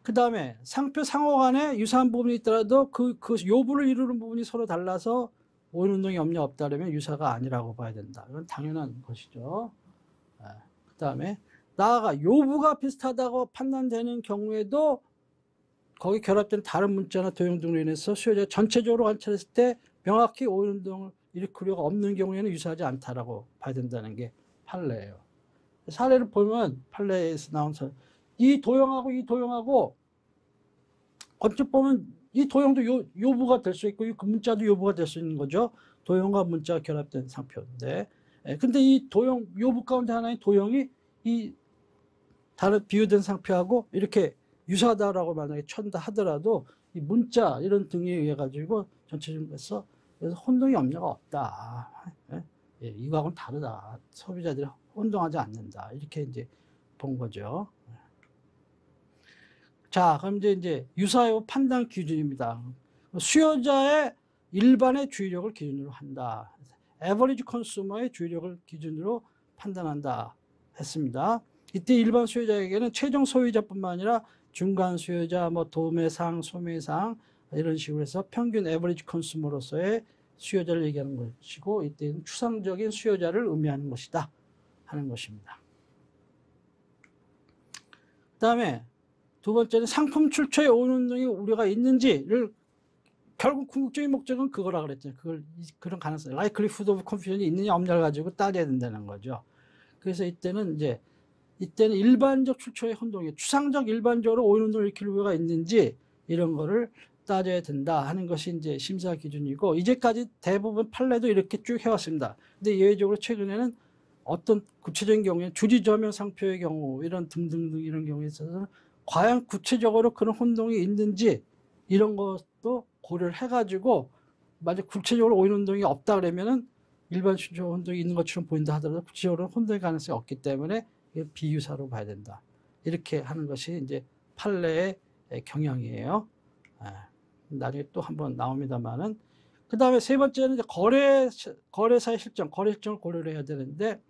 그 다음에 상표 상호 간에 유사한 부분이 있더라도 그 요부를 이루는 부분이 서로 달라서 오인운동이 없냐 없다 그러면 유사가 아니라고 봐야 된다. 이건 당연한 것이죠. 그 다음에 나아가 요부가 비슷하다고 판단되는 경우에도 거기 결합된 다른 문자나 도형 등으로 인해서 수요자가 전체적으로 관찰했을 때 명확히 오인운동을 일으킬 필요가 없는 경우에는 유사하지 않다라고 봐야 된다는 게 판례예요. 사례를 보면 판례에서 나온 사례. 이 도형하고 어찌 보면 이 도형도 요부가 될 수 있고 이 문자도 요부가 될 수 있는 거죠. 도형과 문자가 결합된 상표인데 근데 이 도형 요부 가운데 하나의 도형이 이 다른 비교된 상표하고 이렇게 유사하다라고 만약에 천다 하더라도 이 문자 이런 등에 의해 가지고 전체적으로 해서 그래서 혼동이 없냐가 없다. 이거하고는 다르다. 소비자들이 혼동하지 않는다. 이렇게 이제 본 거죠. 자, 그럼 이제 유사여부 판단 기준입니다. 수요자의 일반의 주의력을 기준으로 한다. 에버리지 컨슈머의 주의력을 기준으로 판단한다 했습니다. 이때 일반 수요자에게는 최종 소유자뿐만 아니라 중간 수요자, 뭐 도매상, 소매상 이런 식으로 해서 평균 에버리지 컨슈머로서의 수요자를 얘기하는 것이고 이때는 추상적인 수요자를 의미하는 것이다 하는 것입니다. 그 다음에 두 번째는 상품 출처에 오인운동의 우려가 있는지를 결국 궁극적인 목적은 그거라 그랬잖아요. 그런 가능성, likelihood of confusion이 있느냐 없냐를 가지고 따져야 된다는 거죠. 그래서 이때는 일반적 출처의 혼동이 추상적 일반적으로 오인운동을 일으킬 우려가 있는지 이런 거를 따져야 된다 하는 것이 이제 심사 기준이고 이제까지 대부분 판례도 이렇게 쭉 해왔습니다. 근데 예외적으로 최근에는 어떤 구체적인 경우에 주지저명 상표의 경우 이런 등등등 이런 경우에 있어서는 과연 구체적으로 그런 혼동이 있는지 이런 것도 고려를 해가지고 만약 구체적으로 오인운동이 없다 그러면은 일반 출처 혼동이 있는 것처럼 보인다 하더라도 구체적으로 혼동의 가능성이 없기 때문에 비유사로 봐야 된다. 이렇게 하는 것이 이제 판례의 경향이에요. 나중에 또 한번 나옵니다만은 그 다음에 세 번째는 이제 거래사의 실정, 거래 실정을 고려를 해야 되는데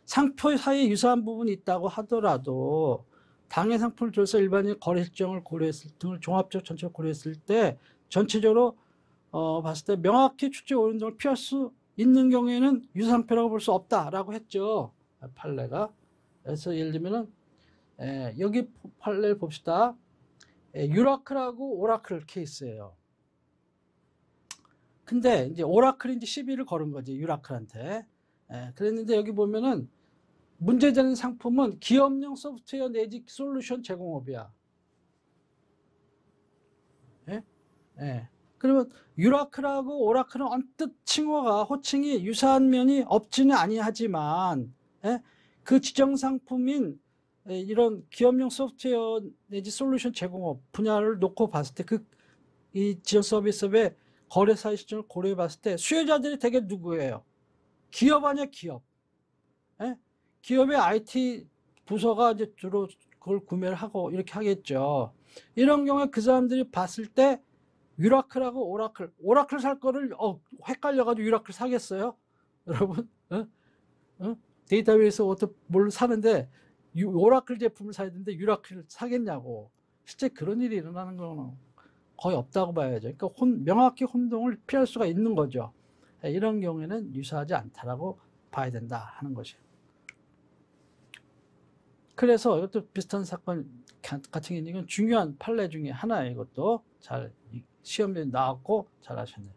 상표 사이에 유사한 부분이 있다고 하더라도 당해 상품을 줘서 일반인 거래 실정을 고려했을 등을 종합적 전체를 고려했을 때 전체적으로 봤을 때 명확히 출처 오인운동을 피할 수 있는 경우에는 유상표라고 볼 수 없다라고 했죠. 판례가. 그래서 예를 들면은 여기 판례를 봅시다. 유라클하고 오라클 케이스예요. 근데 이제 오라클이 이제 시비를 걸은 거지 유라클한테. 그랬는데 여기 보면은 문제되는 상품은 기업용 소프트웨어 내지 솔루션 제공업이야. 그러면 유라클하고 오라클은 언뜻 칭호가 호칭이 유사한 면이 없지는 아니하지만 그 지정 상품인 이런 기업용 소프트웨어 내지 솔루션 제공업 분야를 놓고 봤을 때 이 지정 서비스업의 거래사의 실정을 고려해 봤을 때 수요자들이 되게 누구예요? 기업 아니야 기업. 기업의 IT 부서가 이제 주로 그걸 구매를 하고 이렇게 하겠죠. 이런 경우에 그 사람들이 봤을 때 유라클하고 오라클 살 거를 헷갈려가지고 유라클 사겠어요? 여러분, 데이터베이스 뭘 사는데 오라클 제품을 사야 되는데 유라클 사겠냐고. 실제 그런 일이 일어나는 거는 거의 없다고 봐야죠. 그러니까 명확히 혼동을 피할 수가 있는 거죠. 이런 경우에는 유사하지 않다라고 봐야 된다 하는 것이에요. 그래서 이것도 비슷한 사건 같은 게 이건 중요한 판례 중에 하나예요. 이것도 잘 시험에 나왔고 잘 하셨네요.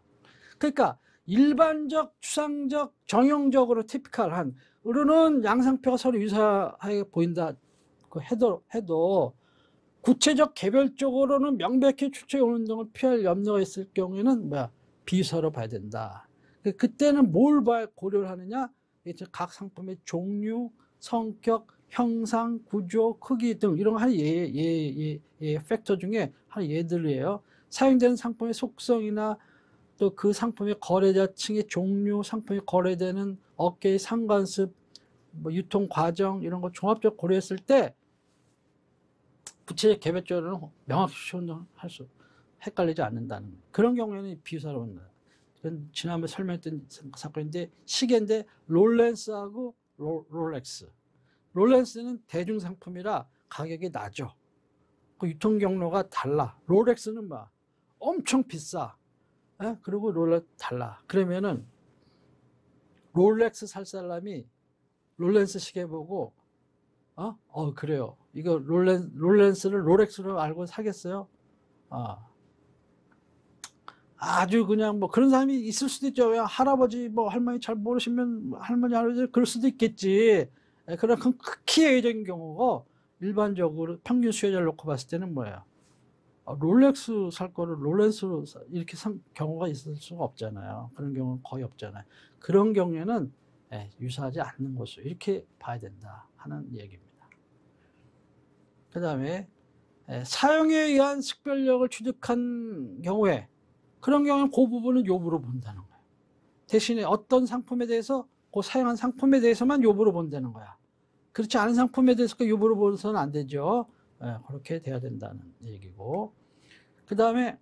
그러니까 일반적, 추상적, 정형적으로 티피컬한 으로는 양상표가 서로 유사하게 보인다 해도 구체적 개별적으로는 명백히 추측 혼동을 피할 염려가 있을 경우에는 비유사로 봐야 된다. 그때는 뭘 고려를 하느냐? 각 상품의 종류, 성격, 형상, 구조, 크기 등 이런 거 한 팩터 중에 한 예들이에요. 사용되는 상품의 속성이나 또 그 상품의 거래자층의 종류, 상품이 거래되는 업계의 상관습, 유통 과정 이런 거 종합적으로 고려했을 때 구체적 개별적으로는 명확히 혼동할 수 헷갈리지 않는다는 그런 경우에는 비유사로 본다. 지난번에 설명했던 사건인데 시계인데 롤렉스하고 롤렉스. 롤렉스는 대중 상품이라 가격이 낮죠. 그 유통 경로가 달라. 롤렉스는 엄청 비싸. 그리고 롤렉스 달라. 그러면은 롤렉스 살 사람이 롤렉스 시계 보고 그래요. 이거 롤렉스를 롤렉스로 알고 사겠어요? 아주 그냥 그런 사람이 있을 수도 있죠. 할아버지 할머니 잘 모르시면 할머니 할아버지 그럴 수도 있겠지. 그런 극히 예외적인 경우고 일반적으로 평균 수요자를 놓고 봤을 때는 뭐예요? 롤렉스 살 거를 롤렉스로 이렇게 산 경우가 있을 수가 없잖아요. 그런 경우는 거의 없잖아요. 그런 경우에는 유사하지 않는 것으로 이렇게 봐야 된다 하는 얘기입니다. 그 다음에 사용에 의한 식별력을 취득한 경우에 그런 경우는 그 부분은 요부로 본다는 거예요. 대신에 어떤 상품에 대해서 그 사용한 상품에 대해서만 요부로 본다는 거야. 그렇지 않은 상품에 대해서 요부로 보서는 안 되죠. 그렇게 돼야 된다는 얘기고. 그 다음에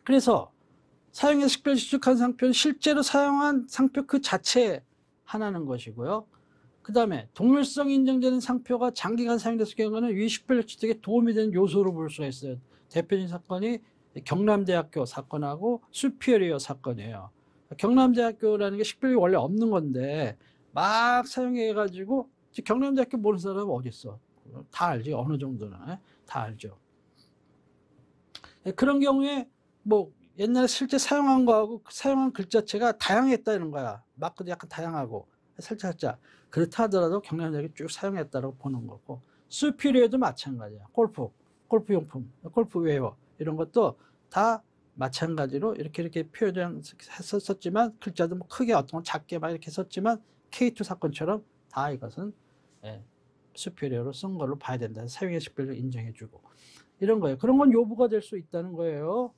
그래서 사용에 식별 취득한 상표는 실제로 사용한 상표 그 자체에 하나는 것이고요. 그 다음에 동일성 인정되는 상표가 장기간 사용됐을 경우는 위 식별력 취득에 도움이 되는 요소로 볼 수가 있어요. 대표적인 사건이 경남대학교 사건하고 수피어리어 사건이에요. 경남대학교라는 게 식별력이 원래 없는 건데 막 사용해가지고 경남대학교 모르는 사람은 어디 있어? 다 알지. 어느 정도는 다 알죠. 그런 경우에 옛날에 실제 사용한 거하고 사용한 글자체가 다양했다는 거야. 마크도 약간 다양하고 살짝 그렇다 하더라도 경남대학교 쭉 사용했다고 보는 거고 수피리에도 마찬가지야. 골프용품, 골프웨어 이런 것도 다 마찬가지로 이렇게 표현했었지만 글자도 크게 어떤 건 작게 막 이렇게 썼지만 K2 사건처럼 다 이것은 수피리어로 쓴 걸로 봐야 된다. 사용의 식별을 인정해주고 이런 거예요. 그런 건 요부가 될 수 있다는 거예요.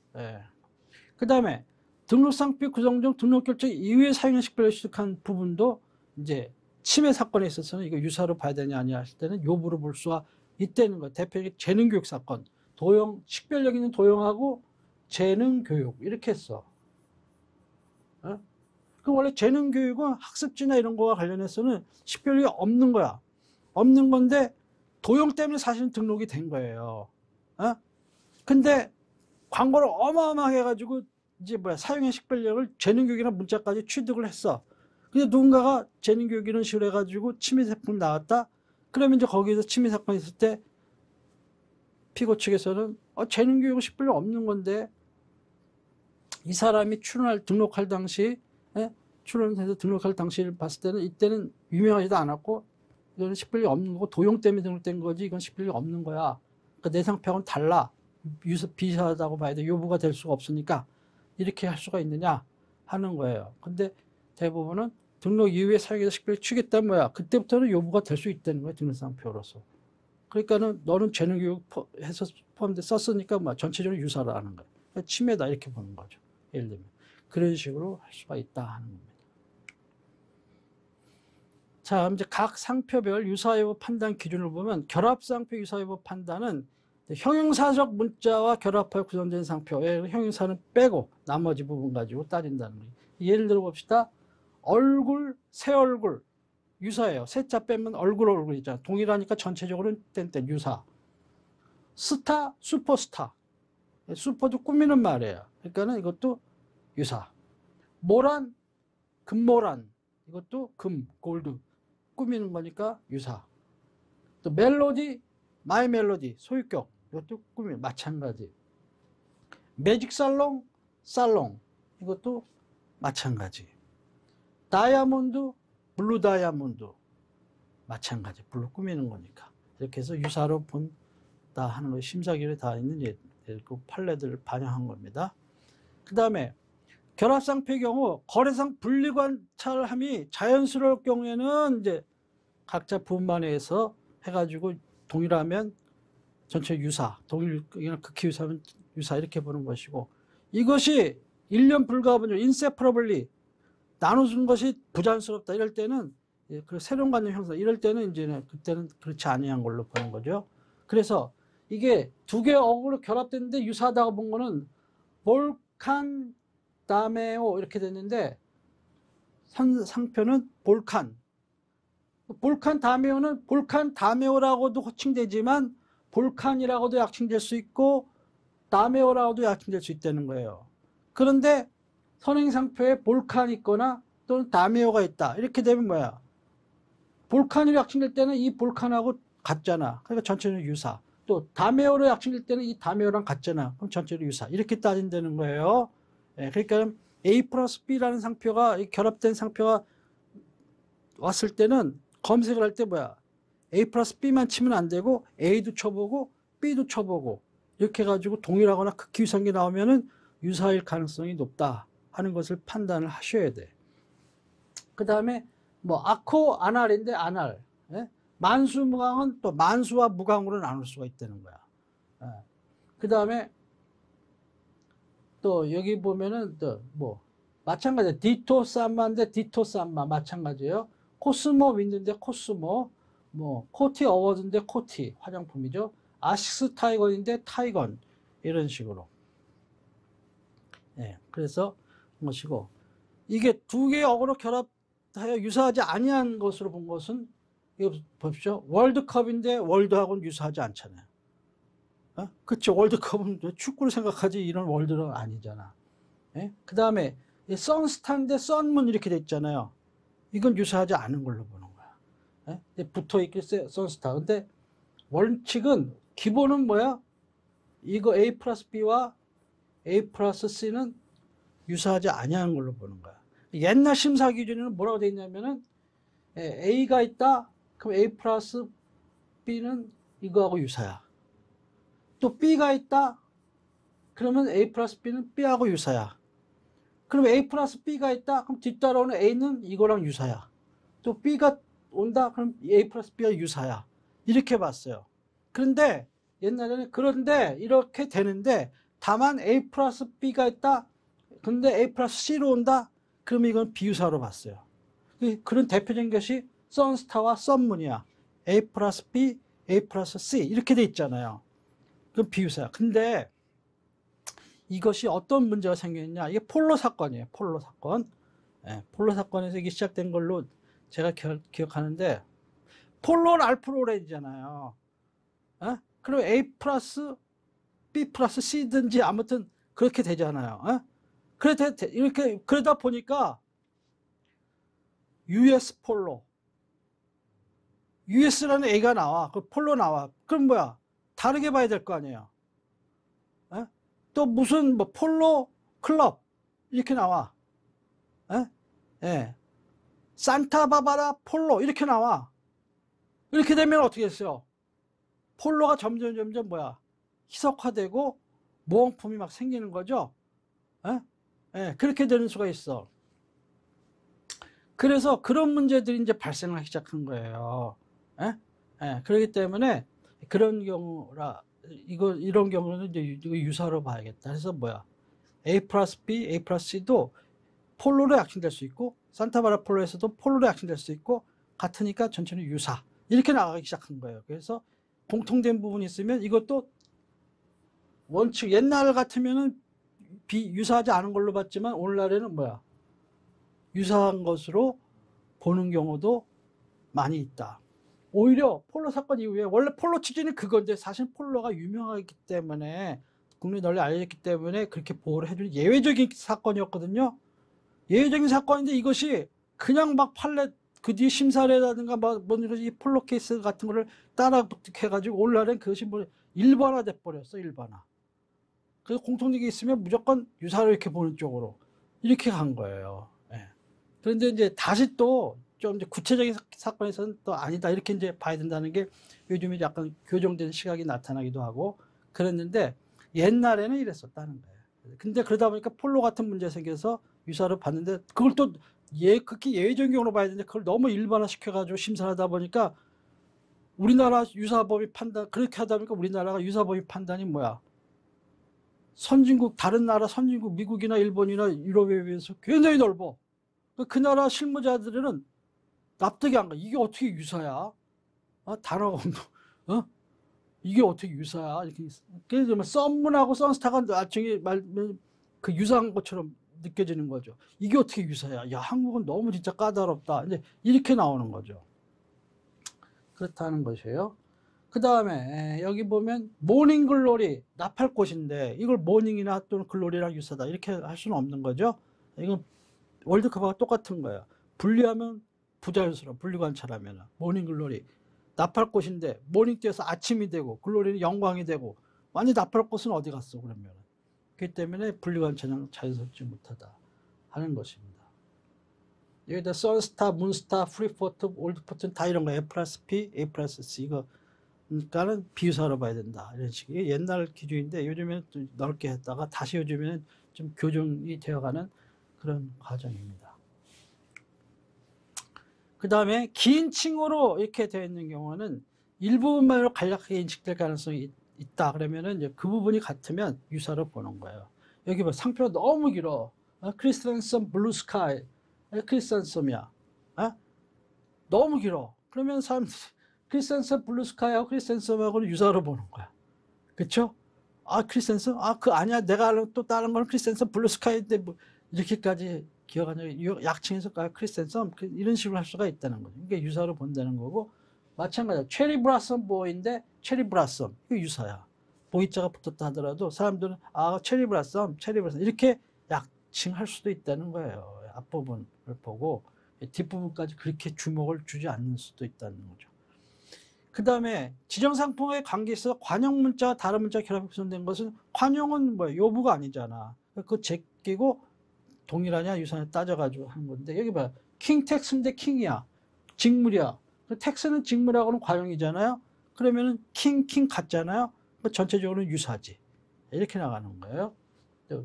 그 다음에 등록상표 구성 중 등록 결정 이후에 사용의 식별을 취득한 부분도 이제 침해 사건에 있어서는 이거 유사로 봐야 되냐 아니냐 할 때는 요부로 볼 수가 있다는 거예요. 대표적인 재능교육 사건, 식별력 있는 도용하고 재능교육 이렇게 했어. 그 원래 재능교육은 학습지나 이런 거와 관련해서는 식별력이 없는 거야. 없는 건데 도용 때문에 사실은 등록이 된 거예요. 근데 광고를 어마어마하게 해가지고 이제 사용의 식별력을 재능교육이나 문자까지 취득을 했어. 근데 누군가가 재능교육 이런 식으로 해가지고 침해 제품 나왔다. 그러면 이제 거기에서 침해 사건이 있을 때 피고 측에서는 재능교육은 식별력 없는 건데 이 사람이 등록할 당시 출원해서 등록할 당시를 봤을 때는 이때는 유명하지도 않았고 이거는 식별력 없는 거고 도용 때문에 등록된 거지 이건 식별력 없는 거야. 그러니까 내 상표하고는 달라. 비슷하다고 봐야 돼. 요부가 될 수가 없으니까 이렇게 할 수가 있느냐 하는 거예요. 근데 대부분은 등록 이후에 사용해서 식별을 취겠다는 거야. 그때부터는 요부가 될 수 있다는 거야. 등록상표로서. 그러니까는 너는 재능교육 해서 포함돼 썼으니까 전체적으로 유사라는 거야. 침해다 이렇게 보는 거죠. 예를 들면 그런 식으로 할 수가 있다 하는 겁니다. 자, 이제 각 상표별 유사여부 판단 기준을 보면 결합상표 유사여부 판단은 형용사적 문자와 결합하여 구성된 상표의 형용사는 빼고 나머지 부분 가지고 따진다는 거예요. 예를 들어 봅시다. 얼굴, 새 얼굴 유사예요. 세자 빼면 얼굴이잖아. 동일하니까 전체적으로는 땡땡 유사. 스타, 슈퍼스타. 슈퍼도 꾸미는 말이에요. 그러니까는 이것도 유사. 모란, 금모란. 이것도 금, 골드. 꾸미는 거니까 유사. 또 멜로디, 마이 멜로디, 소유격. 이것도 꾸미는 마찬가지. 매직 살롱, 살롱. 이것도 마찬가지. 다이아몬드, 블루 다이아몬드. 마찬가지. 블루 꾸미는 거니까. 이렇게 해서 유사로 본다 하는 거 심사기록에 다 있는 그 판례들을 반영한 겁니다. 그 다음에 결합상표의 경우 거래상 분리관찰함이 자연스러울 경우에는 이제 각자 부분만에서 해가지고 동일하면 전체 유사, 극히 유사하면 유사 이렇게 보는 것이고, 이것이 일련 불가분열, inseparably 나누는 것이 부자연스럽다 이럴 때는 그 새로운 관념 형성 이럴 때는 이제 그때는 그렇지 아니한 걸로 보는 거죠. 그래서 이게 두 개의 어구로 결합됐는데 유사하다고 본 거는 볼칸 다메오 이렇게 됐는데 상표는 볼칸. 볼칸 다메오는 볼칸 다메오라고도 호칭되지만 볼칸이라고도 약칭될 수 있고 다메오라고도 약칭될 수 있다는 거예요. 그런데 선행상표에 볼칸이 있거나 또는 다메오가 있다. 이렇게 되면 뭐야? 볼칸으로 약칭될 때는 이 볼칸하고 같잖아. 그러니까 전체는 유사. 또 다메오로 약칭될 때는 이 다메오랑 같잖아. 그럼 전체로 유사. 이렇게 따진다는 거예요. 예, 그러니까 A 플러스 B라는 상표가 결합된 상표가 왔을 때는 검색을 할 때 뭐야? A 플러스 B만 치면 안 되고 A도 쳐보고 B도 쳐보고 이렇게 해가지고 동일하거나 극히 유사한 게 나오면은 유사일 가능성이 높다 하는 것을 판단을 하셔야 돼. 그 다음에 뭐 아코 아날인데 아날. 예? 만수 무강은 또 만수와 무강으로 나눌 수가 있다는 거야. 예. 그 다음에 또 여기 보면은 또 뭐 마찬가지 디토 삼마인데 디토 삼마 마찬가지예요. 코스모 윈드인데 코스모, 뭐 코티 어워드인데 코티 화장품이죠. 아식스 타이건인데 타이건 이런 식으로. 예, 그래서 것이고 이게 두 개의 어구로 결합하여 유사하지 아니한 것으로 본 것은 이거 보십시오. 월드컵인데 월드하고는 유사하지 않잖아요. 어? 그렇죠. 월드컵은 축구를 생각하지 이런 월드는 아니잖아. 예? 그 다음에 선스타인데 썬문 이렇게 돼 있잖아요. 이건 유사하지 않은 걸로 보는 거야. 예? 붙어 있겠어요. 선스타. 근데 원칙은 기본은 뭐야? 이거 A 플러스 B와 A 플러스 C는 유사하지 아니한 걸로 보는 거야. 옛날 심사 기준에는 뭐라고 돼 있냐면은 A가 있다. 그럼 A 플러스 B는 이거하고 유사야. 또 B가 있다. 그러면 A 플러스 B는 B하고 유사야. 그럼 A 플러스 B가 있다. 그럼 뒤따라오는 A는 이거랑 유사야. 또 B가 온다. 그럼 A 플러스 B가 유사야. 이렇게 봤어요. 그런데 옛날에는 그런데 이렇게 되는데 다만 A 플러스 B가 있다. 근데 A 플러스 C로 온다. 그러면 이건 비유사로 봤어요. 그런 대표적인 것이 선스타와 썬문이야. A 플러스 B, A 플러스 C 이렇게 돼 있잖아요. 그건 비유사야. 근데 이것이 어떤 문제가 생겼냐. 이게 폴로 사건이에요. 폴로 사건. 예, 폴로 사건에서 이게 시작된 걸로 제가 기억하는데 폴로는 알프로레이잖아요. 예? 그럼 A 플러스 B 플러스 C든지 아무튼 그렇게 되잖아요. 예? 이렇게 그러다 보니까 US 폴로, US라는 A가 나와. 그 폴로 나와. 그럼 뭐야? 다르게 봐야 될 거 아니에요. 에? 또 무슨 뭐 폴로 클럽 이렇게 나와. 에? 예. 산타바바라 폴로 이렇게 나와. 이렇게 되면 어떻게 했어요? 폴로가 점점 뭐야? 희석화되고 모형품이 막 생기는 거죠. 에? 예. 그렇게 되는 수가 있어. 그래서 그런 문제들이 이제 발생하기 시작한 거예요. 예? 예. 그렇기 때문에 그런 경우라 이런 경우는 이제 이거 유사로 봐야겠다. 그래서 뭐야? A 플러스 B, A 플러스 C도 폴로로 약칭될 수 있고 산타바라 폴로에서도 폴로로 약칭될 수 있고 같으니까 전체는 유사. 이렇게 나가기 시작한 거예요. 그래서 공통된 부분이 있으면 이것도 원칙, 옛날 같으면은 유사하지 않은 걸로 봤지만 오늘날에는 뭐야? 유사한 것으로 보는 경우도 많이 있다. 오히려 폴로 사건 이후에 원래 폴로 취지는 그건데 사실 폴로가 유명하기 때문에 국내에 널리 알려졌기 때문에 그렇게 보호를 해주는 예외적인 사건이었거든요. 예외적인 사건인데 이것이 그냥 막 판례 그 뒤에 심사례라든가 뭐 이 폴로 케이스 같은 거를 따라 해가지고 오늘날엔 그것이 뭐 일반화돼 버렸어. 일반화. 그래서 공통적이 있으면 무조건 유사로 이렇게 보는 쪽으로 이렇게 간 거예요. 예. 그런데 이제 다시 또 좀 이제 구체적인 사건에서는 또 아니다 이렇게 이제 봐야 된다는 게 요즘에 약간 교정된 시각이 나타나기도 하고 그랬는데 옛날에는 이랬었다는 거예요. 근데 그러다 보니까 폴로 같은 문제 생겨서 유사를 봤는데 그걸 또 극히 예외적인 경우로 봐야 되는데 그걸 너무 일반화 시켜가지고 심사를 하다 보니까 우리나라 유사범위 판단 그렇게 하다 보니까 우리나라가 유사범위 판단이 뭐야? 선진국 다른 나라 선진국 미국이나 일본이나 유럽에 비해서 굉장히 넓어. 그 나라 실무자들은 납득이 안 가. 이게 어떻게 유사야? 단어가 없노? 이게 어떻게 유사야? 이렇게 그래서 썬문하고 선스타가 나중에 그 유사한 것처럼 느껴지는 거죠. 이게 어떻게 유사야? 야, 한국은 너무 진짜 까다롭다. 이제 이렇게 나오는 거죠. 그렇다는 것이에요. 그 다음에 여기 보면 모닝 글로리 나팔꽃인데 이걸 모닝이나 또는 글로리랑 유사다 이렇게 할 수는 없는 거죠. 이건 월드컵하고 똑같은 거예요. 분리하면 부자연스러워. 분리관찰하면 모닝 글로리 나팔꽃인데 모닝 띄어서 아침이 되고 글로리는 영광이 되고 완전 나팔꽃은 어디 갔어 그러면. 그렇기 때문에 분리관찰은 자연스럽지 못하다 하는 것입니다. 여기다 선스타, 문스타, 프리포트, 올드포트는 다 이런 거 A 플러스 P, A 플러스 C 이거 그러니까는 비유사로 봐야 된다 이런 식의 옛날 기준인데 요즘에는 좀 넓게 했다가 다시 요즘에는 좀 교정이 되어가는 그런 과정입니다. 그 다음에 긴 칭호로 이렇게 되어 있는 경우는 일부분만으로 간략하게 인식될 가능성이 있다 그러면은 이제 그 부분이 같으면 유사로 보는 거예요. 여기 봐 상표가 너무 길어. 크리스텐섬 블루 스카이 크리스텐섬이야. 너무 길어. 그러면 사람들이 크리스텐섬 블루 스카이하고 크리스텐섬하고는 유사로 보는 거야. 그쵸? 크리스텐섬? 그 아니야. 내가 알고 또 다른 거는 크리스텐섬 블루 스카이인데 뭐 이렇게까지 기억하냐. 약칭해서 크리스텐섬 이런 식으로 할 수가 있다는 거죠. 이게 유사로 본다는 거고 마찬가지야. 체리 브라썸 보이인데 체리 브라썸 이거 유사야. 보이자가 붙었다 하더라도 사람들은 체리 브라썸 이렇게 약칭할 수도 있다는 거예요. 앞부분을 보고 뒷부분까지 그렇게 주목을 주지 않는 수도 있다는 거죠. 그 다음에 지정상품과의 관계에 있어서 관용 문자와 다른 문자가 결합해 구성된 것은 관용은 뭐야? 요부가 아니잖아. 그거 제끼고 동일하냐 유사냐 따져가지고 하는 건데 여기 봐요. 킹 텍스인데 킹이야. 직물이야. 텍스는 직물하고는 관용이잖아요. 그러면은 킹 같잖아요. 전체적으로는 유사지. 이렇게 나가는 거예요.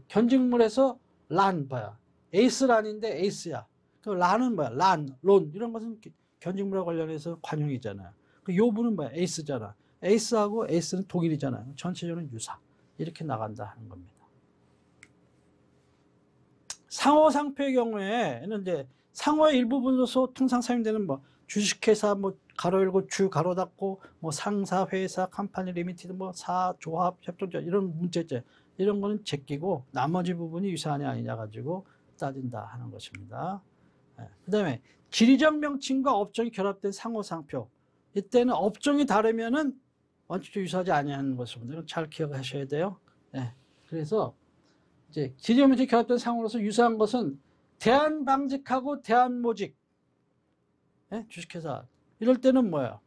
견직물에서 란 봐요. 에이스 란인데 에이스야. 란은 뭐야? 론 이런 것은 견직물과 관련해서 관용이잖아요. 요부는 뭐야? 에이스잖아. 에이스하고 에이스는 동일이잖아요. 전체적으로 유사. 이렇게 나간다 하는 겁니다. 상호 상표의 경우에는 이제 상호의 일부분으로서 통상 사용되는 뭐 주식회사 뭐 가로 열고 주 가로 닫고 뭐 상사 회사 컴퍼니 리미티드 뭐 사 조합 협동조 이런 문제점 이런 거는 제끼고 나머지 부분이 유사하냐 아니냐 가지고 따진다 하는 것입니다. 그다음에 지리적 명칭과 업종이 결합된 상호 상표 이때는 업종이 다르면은 원칙적으로 유사하지 아니하는 것입니다. 잘 기억하셔야 돼요. 그래서 이제 지리적 명칭이 결합된 상호로서 유사한 것은 대한방직하고 대한모직 주식회사 이럴 때는 뭐예요?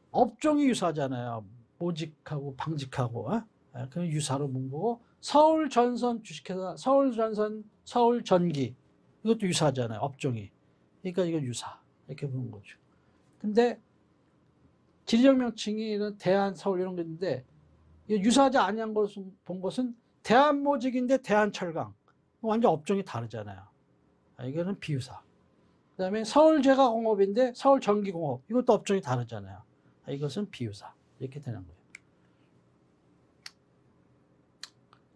업종이 유사하잖아요. 모직하고 방직하고 그럼 유사로 본 거고 서울전선 주식회사 서울전선 서울전기 이것도 유사하잖아요. 업종이. 그러니까 이건 유사 이렇게 보는 거죠. 근데 지리적 명칭이 대한서울 이런 게 있는데 유사하지 아니한 것을 본 것은 대한모직인데 대한철강 완전 업종이 다르잖아요. 이거는 비유사. 그 다음에 서울제과공업인데 서울전기공업 이것도 업종이 다르잖아요. 이것은 비유사 이렇게 되는 거예요.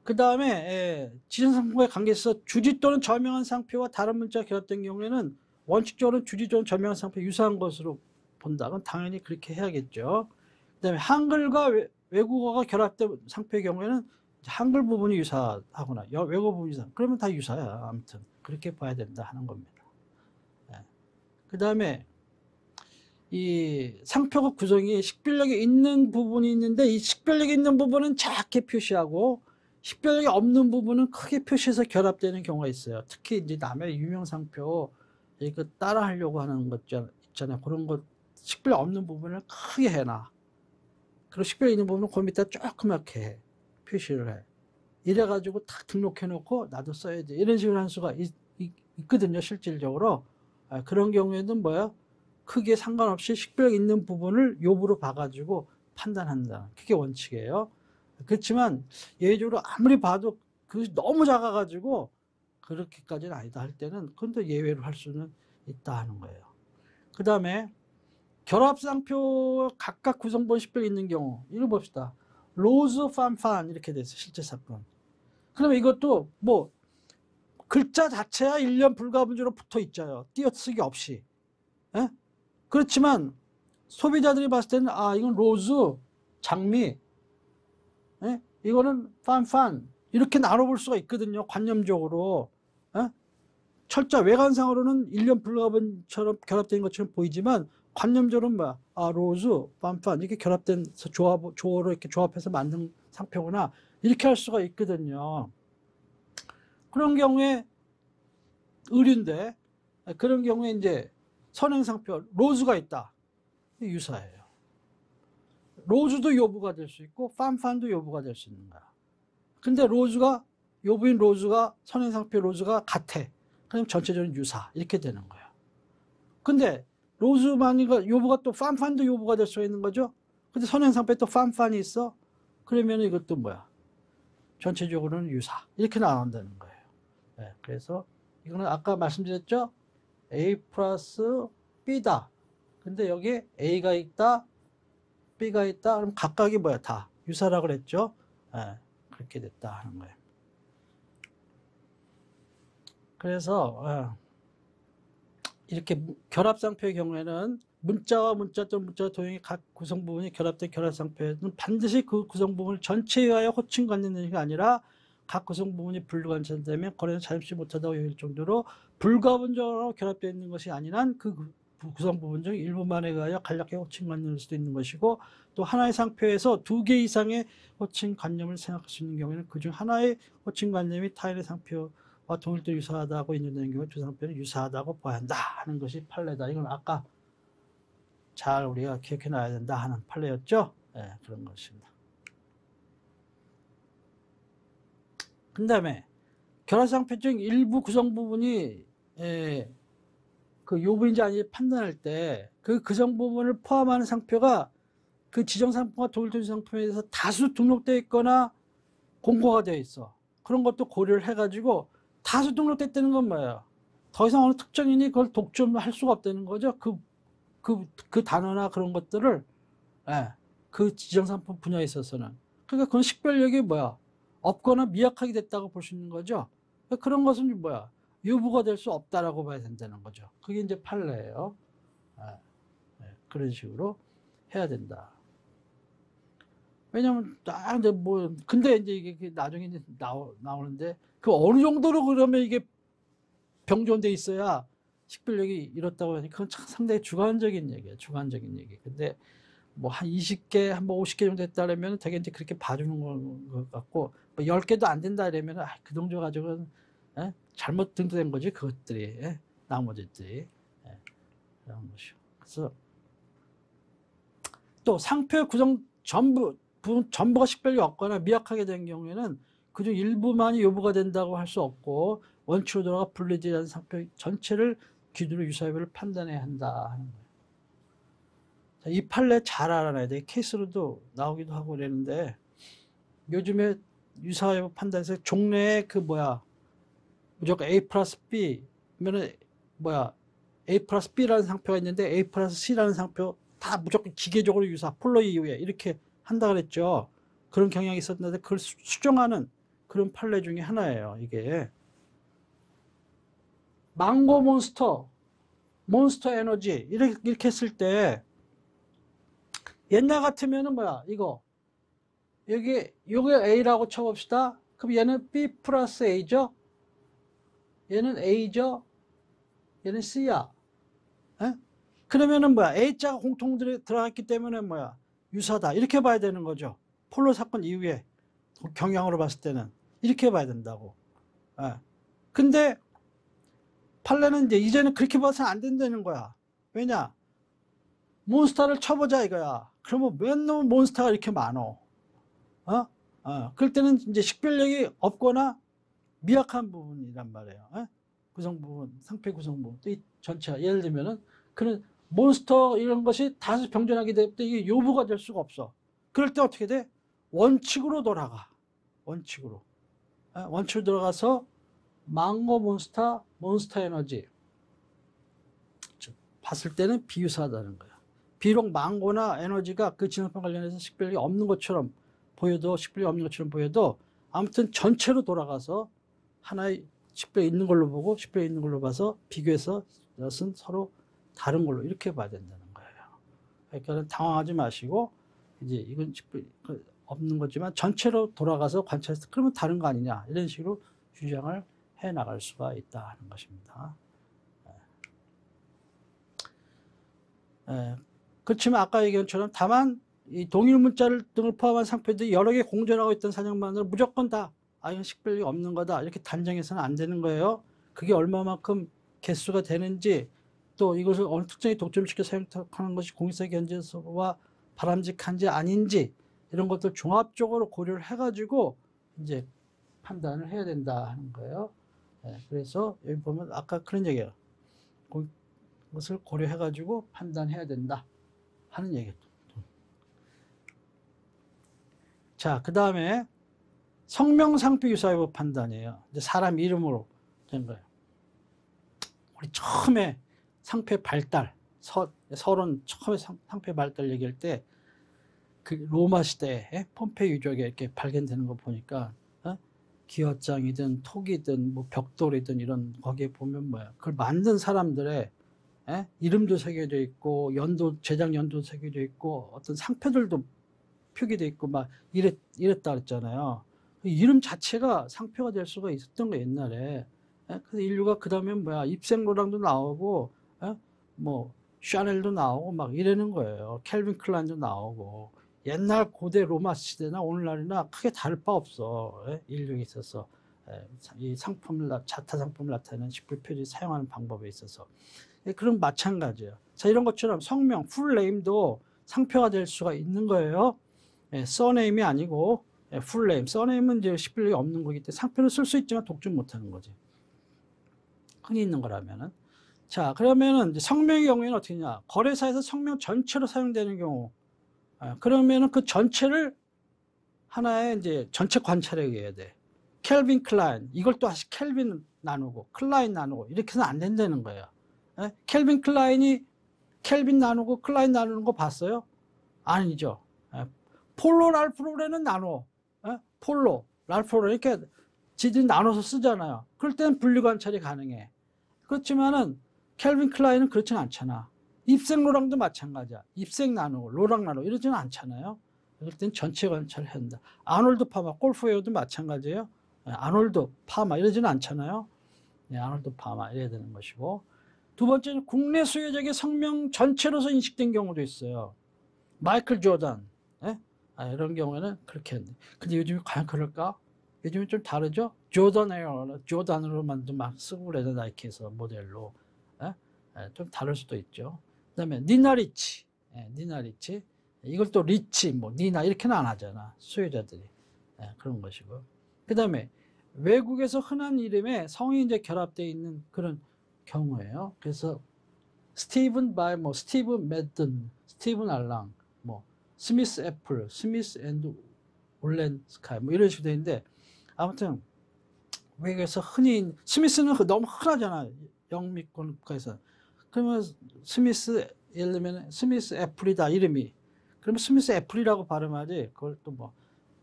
그 다음에 지정상품과의 관계에서 주지 또는 저명한 상표와 다른 문자가 결합된 경우에는 원칙적으로는 주지존 저명상표 유사한 것으로 본다. 그럼 당연히 그렇게 해야겠죠. 그다음에 한글과 외국어가 결합된 상표의 경우에는 한글 부분이 유사하거나 외국어 부분이 유사. 그러면 다 유사야. 아무튼 그렇게 봐야 된다 하는 겁니다. 네. 그다음에 이 상표가 구성이 식별력이 있는 부분이 있는데 이 식별력이 있는 부분은 작게 표시하고 식별력이 없는 부분은 크게 표시해서 결합되는 경우가 있어요. 특히 이제 남의 유명 상표 이거 따라 하려고 하는 것 있잖아요. 그런 것 식별력 없는 부분을 크게 해놔. 그리고 식별력 있는 부분은 그 밑에 조그맣게 해. 표시를 해. 이래가지고 딱 등록해 놓고 나도 써야지. 이런 식으로 할 수가 있거든요. 실질적으로. 그런 경우에는 뭐야? 크게 상관없이 식별력 있는 부분을 요부로 봐가지고 판단한다. 그게 원칙이에요. 그렇지만 예외적으로 아무리 봐도 그 너무 작아가지고 그렇게까지는 아니다 할 때는 그건 또 예외로 할 수는 있다 하는 거예요. 그 다음에 결합상표 각각 구성본 식별이 있는 경우 이거 봅시다. 로즈 판판 이렇게 돼 있어요. 실제 사건. 그러면 이것도 뭐 글자 자체야 1년 불가분주로 붙어 있죠. 띄어쓰기 없이. 에? 그렇지만 소비자들이 봤을 때는 아 이건 로즈, 장미, 에? 이거는 판판 이렇게 나눠볼 수가 있거든요. 관념적으로. 에? 철자 외관상으로는 1년 불가분처럼 결합된 것처럼 보이지만 관념적으로는 뭐야? 아 로즈, 판판 이렇게 결합된 조어로 이렇게 조합해서 만든 상표구나 이렇게 할 수가 있거든요. 그런 경우에 의류인데 그런 경우에 이제 선행상표 로즈가 있다. 유사해요. 로즈도 요부가 될 수 있고 판판도 요부가 될 수 있는 거야. 근데 로즈가 요부인 로즈가 선행상표 로즈가 같아. 그럼 전체적인 유사 이렇게 되는 거야. 근데 로즈만이가 요부가 또 판판도 요부가 될 수 있는 거죠. 근데 선행상표에 또 판판이 있어. 그러면 이것도 뭐야? 전체적으로는 유사 이렇게 나온다는 거예요. 네, 그래서 이거는 아까 말씀드렸죠. A 플러스 B다. 근데 여기 A가 있다, B가 있다. 그럼 각각이 뭐야? 다 유사라고 그랬죠. 네, 그렇게 됐다 하는 거예요. 그래서 이렇게 결합상표의 경우에는 문자와 문자 또는 문자와 도형의 각 구성 부분이 결합된 결합상표에는 반드시 그 구성 부분을 전체에 의하여 호칭 갖는 것이 아니라 각 구성 부분이 불관찰되면 거래는 자립시 못하다고 여길 정도로 불가분적으로 결합되어 있는 것이 아니란 그 구성 부분 중 일부만에 의하여 간략하게 호칭 갖는 수도 있는 것이고 또 하나의 상표에서 2개 이상의 호칭 관념을 생각할 수 있는 경우에는 그중 하나의 호칭 관념이 타인의 상표와 동일도 유사하다고 인정되는 경우에 두 상표는 유사하다고 봐야 한다 하는 것이 판례다. 이건 아까 잘 우리가 기억해 놔야 된다 하는 판례였죠. 네, 그런 것입니다. 그 다음에 결합상표 중 일부 구성 부분이 그 요부인지 아닌지 판단할 때 그 구성 부분을 포함하는 상표가 그 지정 상품과 동일도 상품에 대해서 다수 등록되어 있거나 공고가 되어 있어. 그런 것도 고려를 해가지고 다수 등록됐다는 건 뭐예요? 더 이상 어느 특정인이 그걸 독점할 수가 없다는 거죠. 그 단어나 그런 것들을 그 지정 상품 분야에 있어서는. 그러니까 그건 식별력이 뭐야? 없거나 미약하게 됐다고 볼 수 있는 거죠. 그런 것은 뭐야? 유부가 될 수 없다라고 봐야 된다는 거죠. 그게 이제 판례예요. 그런 식으로 해야 된다. 왜냐면 이제 뭐 근데 이제 이게 나중에 이제 나오는데 그 어느 정도로 그러면 이게 병존돼 있어야 식별력이 이렇다고 하니까 그건 참 상당히 주관적인 얘기예요. 주관적인 얘기. 근데 뭐 한 20개, 한번 50개 정도 됐다면 되게 이제 그렇게 봐주는 것 같고, 뭐 10개도 안 된다 그러면 그 정도 가지고는 잘못 등록된 거지, 그것들이. 나머지들이. 그런 것이요. 그래서 또 상표 구성 전부가 식별력이 없거나 미약하게 된 경우에는 그중 일부만이 요구가 된다고 할 수 없고 원칙으로 돌아가 분리되지 않은 상표 전체를 기준으로 유사여부를 판단해야 한다 하는 거예요. 이 판례 잘 알아놔야 돼. 케이스로도 나오기도 하고 그랬는데 요즘에 유사여부 판단에서 종래에 그 무조건 A 플러스 B면은 A 플러스 B라는 상표가 있는데 A 플러스 C라는 상표 다 무조건 기계적으로 유사, 폴로 이후에 이렇게 한다 그랬죠. 그런 경향이 있었는데 그걸 수정하는 그런 판례 중에 하나예요. 이게 망고 몬스터 몬스터 에너지 이렇게 했을 때 옛날 같으면은 뭐야 이거 요게 A라고 쳐봅시다. 그럼 얘는 B 플러스 A죠. 얘는 A죠. 얘는 C야. 에? 그러면은 뭐야 A자가 공통 들어갔기 때문에 뭐야 유사다 이렇게 봐야 되는 거죠. 폴로 사건 이후에 경향으로 봤을 때는 이렇게 봐야 된다고. 예. 근데 판례는 이제는 그렇게 봐서는 안 된다는 거야. 왜냐? 몬스터를 쳐보자 이거야. 그러면 왜 너무 몬스터가 이렇게 많어? 그럴 때는 이제 식별력이 없거나 미약한 부분이란 말이에요. 구성 부분, 상표 구성 부분. 또 이 전체가 예를 들면은 그런 몬스터 이런 것이 다수 병존하게 될 때 이게 요부가 될 수가 없어. 그럴 때 어떻게 돼? 원칙으로 돌아가. 원칙으로. 원칙으로 돌아가서 망고 몬스터 에너지. 봤을 때는 비유사하다는 거야. 비록 망고나 에너지가 그 진화판 관련해서 식별력이 없는 것처럼 보여도 아무튼 전체로 돌아가서 하나의 식별이 있는 걸로 보고 식별이 있는 걸로 봐서 비교해서 이것은 서로 다른 걸로 이렇게 봐야 된다는 거예요. 그러니까 당황하지 마시고 이제 이건 식별이 없는 거지만 전체로 돌아가서 관찰해서 그러면 다른 거 아니냐 이런 식으로 주장을 해 나갈 수가 있다 하는 것입니다. 그렇지만 아까 얘기한 것처럼 다만 이 동일 문자를 등을 포함한 상표들이 여러 개 공존하고 있던 사정만으로 무조건 다 이건 식별력이 없는 거다 이렇게 단정해서는 안 되는 거예요. 그게 얼마만큼 개수가 되는지 또 이것을 어느 특정에 독점시켜 사용하는 것이 공익사회 견제와 바람직한지 아닌지 이런 것들 종합적으로 고려를 해가지고 이제 판단을 해야 된다 하는 거예요. 그래서 여기 보면 아까 그런 얘기예요. 것을 고려해가지고 판단해야 된다 하는 얘기죠. 자, 그 다음에 성명상표 유사여부 판단이에요. 이제 사람 이름으로 된 거예요. 우리 처음에 상표 발달, 서론 처음에 상표 발달 얘기할 때 그 로마 시대에 폼페이 유적에 이렇게 발견되는 거 보니까 기어장이든 톡이든 뭐 벽돌이든 이런 거기에 보면 뭐야 그걸 만든 사람들의 이름도 새겨져 있고 제작 연도 새겨져 있고 어떤 상표들도 표기돼 있고 막 이랬다 그랬잖아요. 이름 자체가 상표가 될 수가 있었던 거 옛날에. 그래서 인류가 그 다음에 뭐야 입생로랑도 나오고 뭐 샤넬도 나오고 막 이러는 거예요. 켈빈 클라인도 나오고 옛날 고대 로마 시대나 오늘날이나 크게 다를 바 없어. 인류에 있어서 이 자타 상품을 나타내는 식별 표지 사용하는 방법에 있어서. 그럼 마찬가지예요. 자, 이런 것처럼 성명, 풀네임도 상표가 될 수가 있는 거예요. 써네임이 아니고 풀네임. 써네임은 이제 식별력이 없는 거기 때문에 상표를 쓸 수 있지만 독점 못하는 거지. 흔히 있는 거라면은. 자, 그러면은 이제 성명의 경우에는 어떻게 하냐? 거래사에서 성명 전체로 사용되는 경우. 그러면은 그 전체를 하나의 이제 전체 관찰에 의해야 돼. 켈빈 클라인. 이걸 또 다시 켈빈 나누고 클라인 나누고 이렇게 해서는 안 된다는 거예요. 켈빈 클라인이 켈빈 나누고 클라인 나누는 거 봤어요? 아니죠. 폴로 랄프로레는 나눠. 폴로 랄프로레 이렇게 지들이 나눠서 쓰잖아요. 그럴 때는 분리 관찰이 가능해. 그렇지만은 켈빈 클라인은 그렇지는 않잖아. 입생 로랑도 마찬가지야. 입생 나누고 로랑 나누고 이러지는 않잖아요. 그럴 땐 전체 관찰을 해야 한다. 아놀드 파마, 골프웨어도 마찬가지예요. 아놀드 파마 이러지는 않잖아요. 아놀드 파마 이래야 되는 것이고. 두 번째는 국내 수요자의 성명 전체로서 인식된 경우도 있어요. 마이클 조던 이런 경우에는 그렇게 했는데 근데 요즘에 과연 그럴까? 요즘은 좀 다르죠? 조던으로만 막 쓰고 그래요. 나이키에서 모델로 좀 다를 수도 있죠. 그 다음에 니나 리치 이걸 또 리치 뭐 니나 이렇게는 안 하잖아. 수요자들이 그런 것이고. 그 다음에 외국에서 흔한 이름에 성이 이제 결합되어 있는 그런 경우예요. 그래서 스티븐 바이 뭐 스티븐 매든, 스티븐 알랑, 뭐 스미스 애플, 스미스 앤드 올렌 스카이 뭐 이런 식으로 되는데 아무튼 외국에서 흔히 스미스는 너무 흔하잖아. 영미권 국가에서. 그러면 스미스 예를 들면 스미스 애플이다 이름이. 그러면 스미스 애플이라고 발음하지. 그걸 또 뭐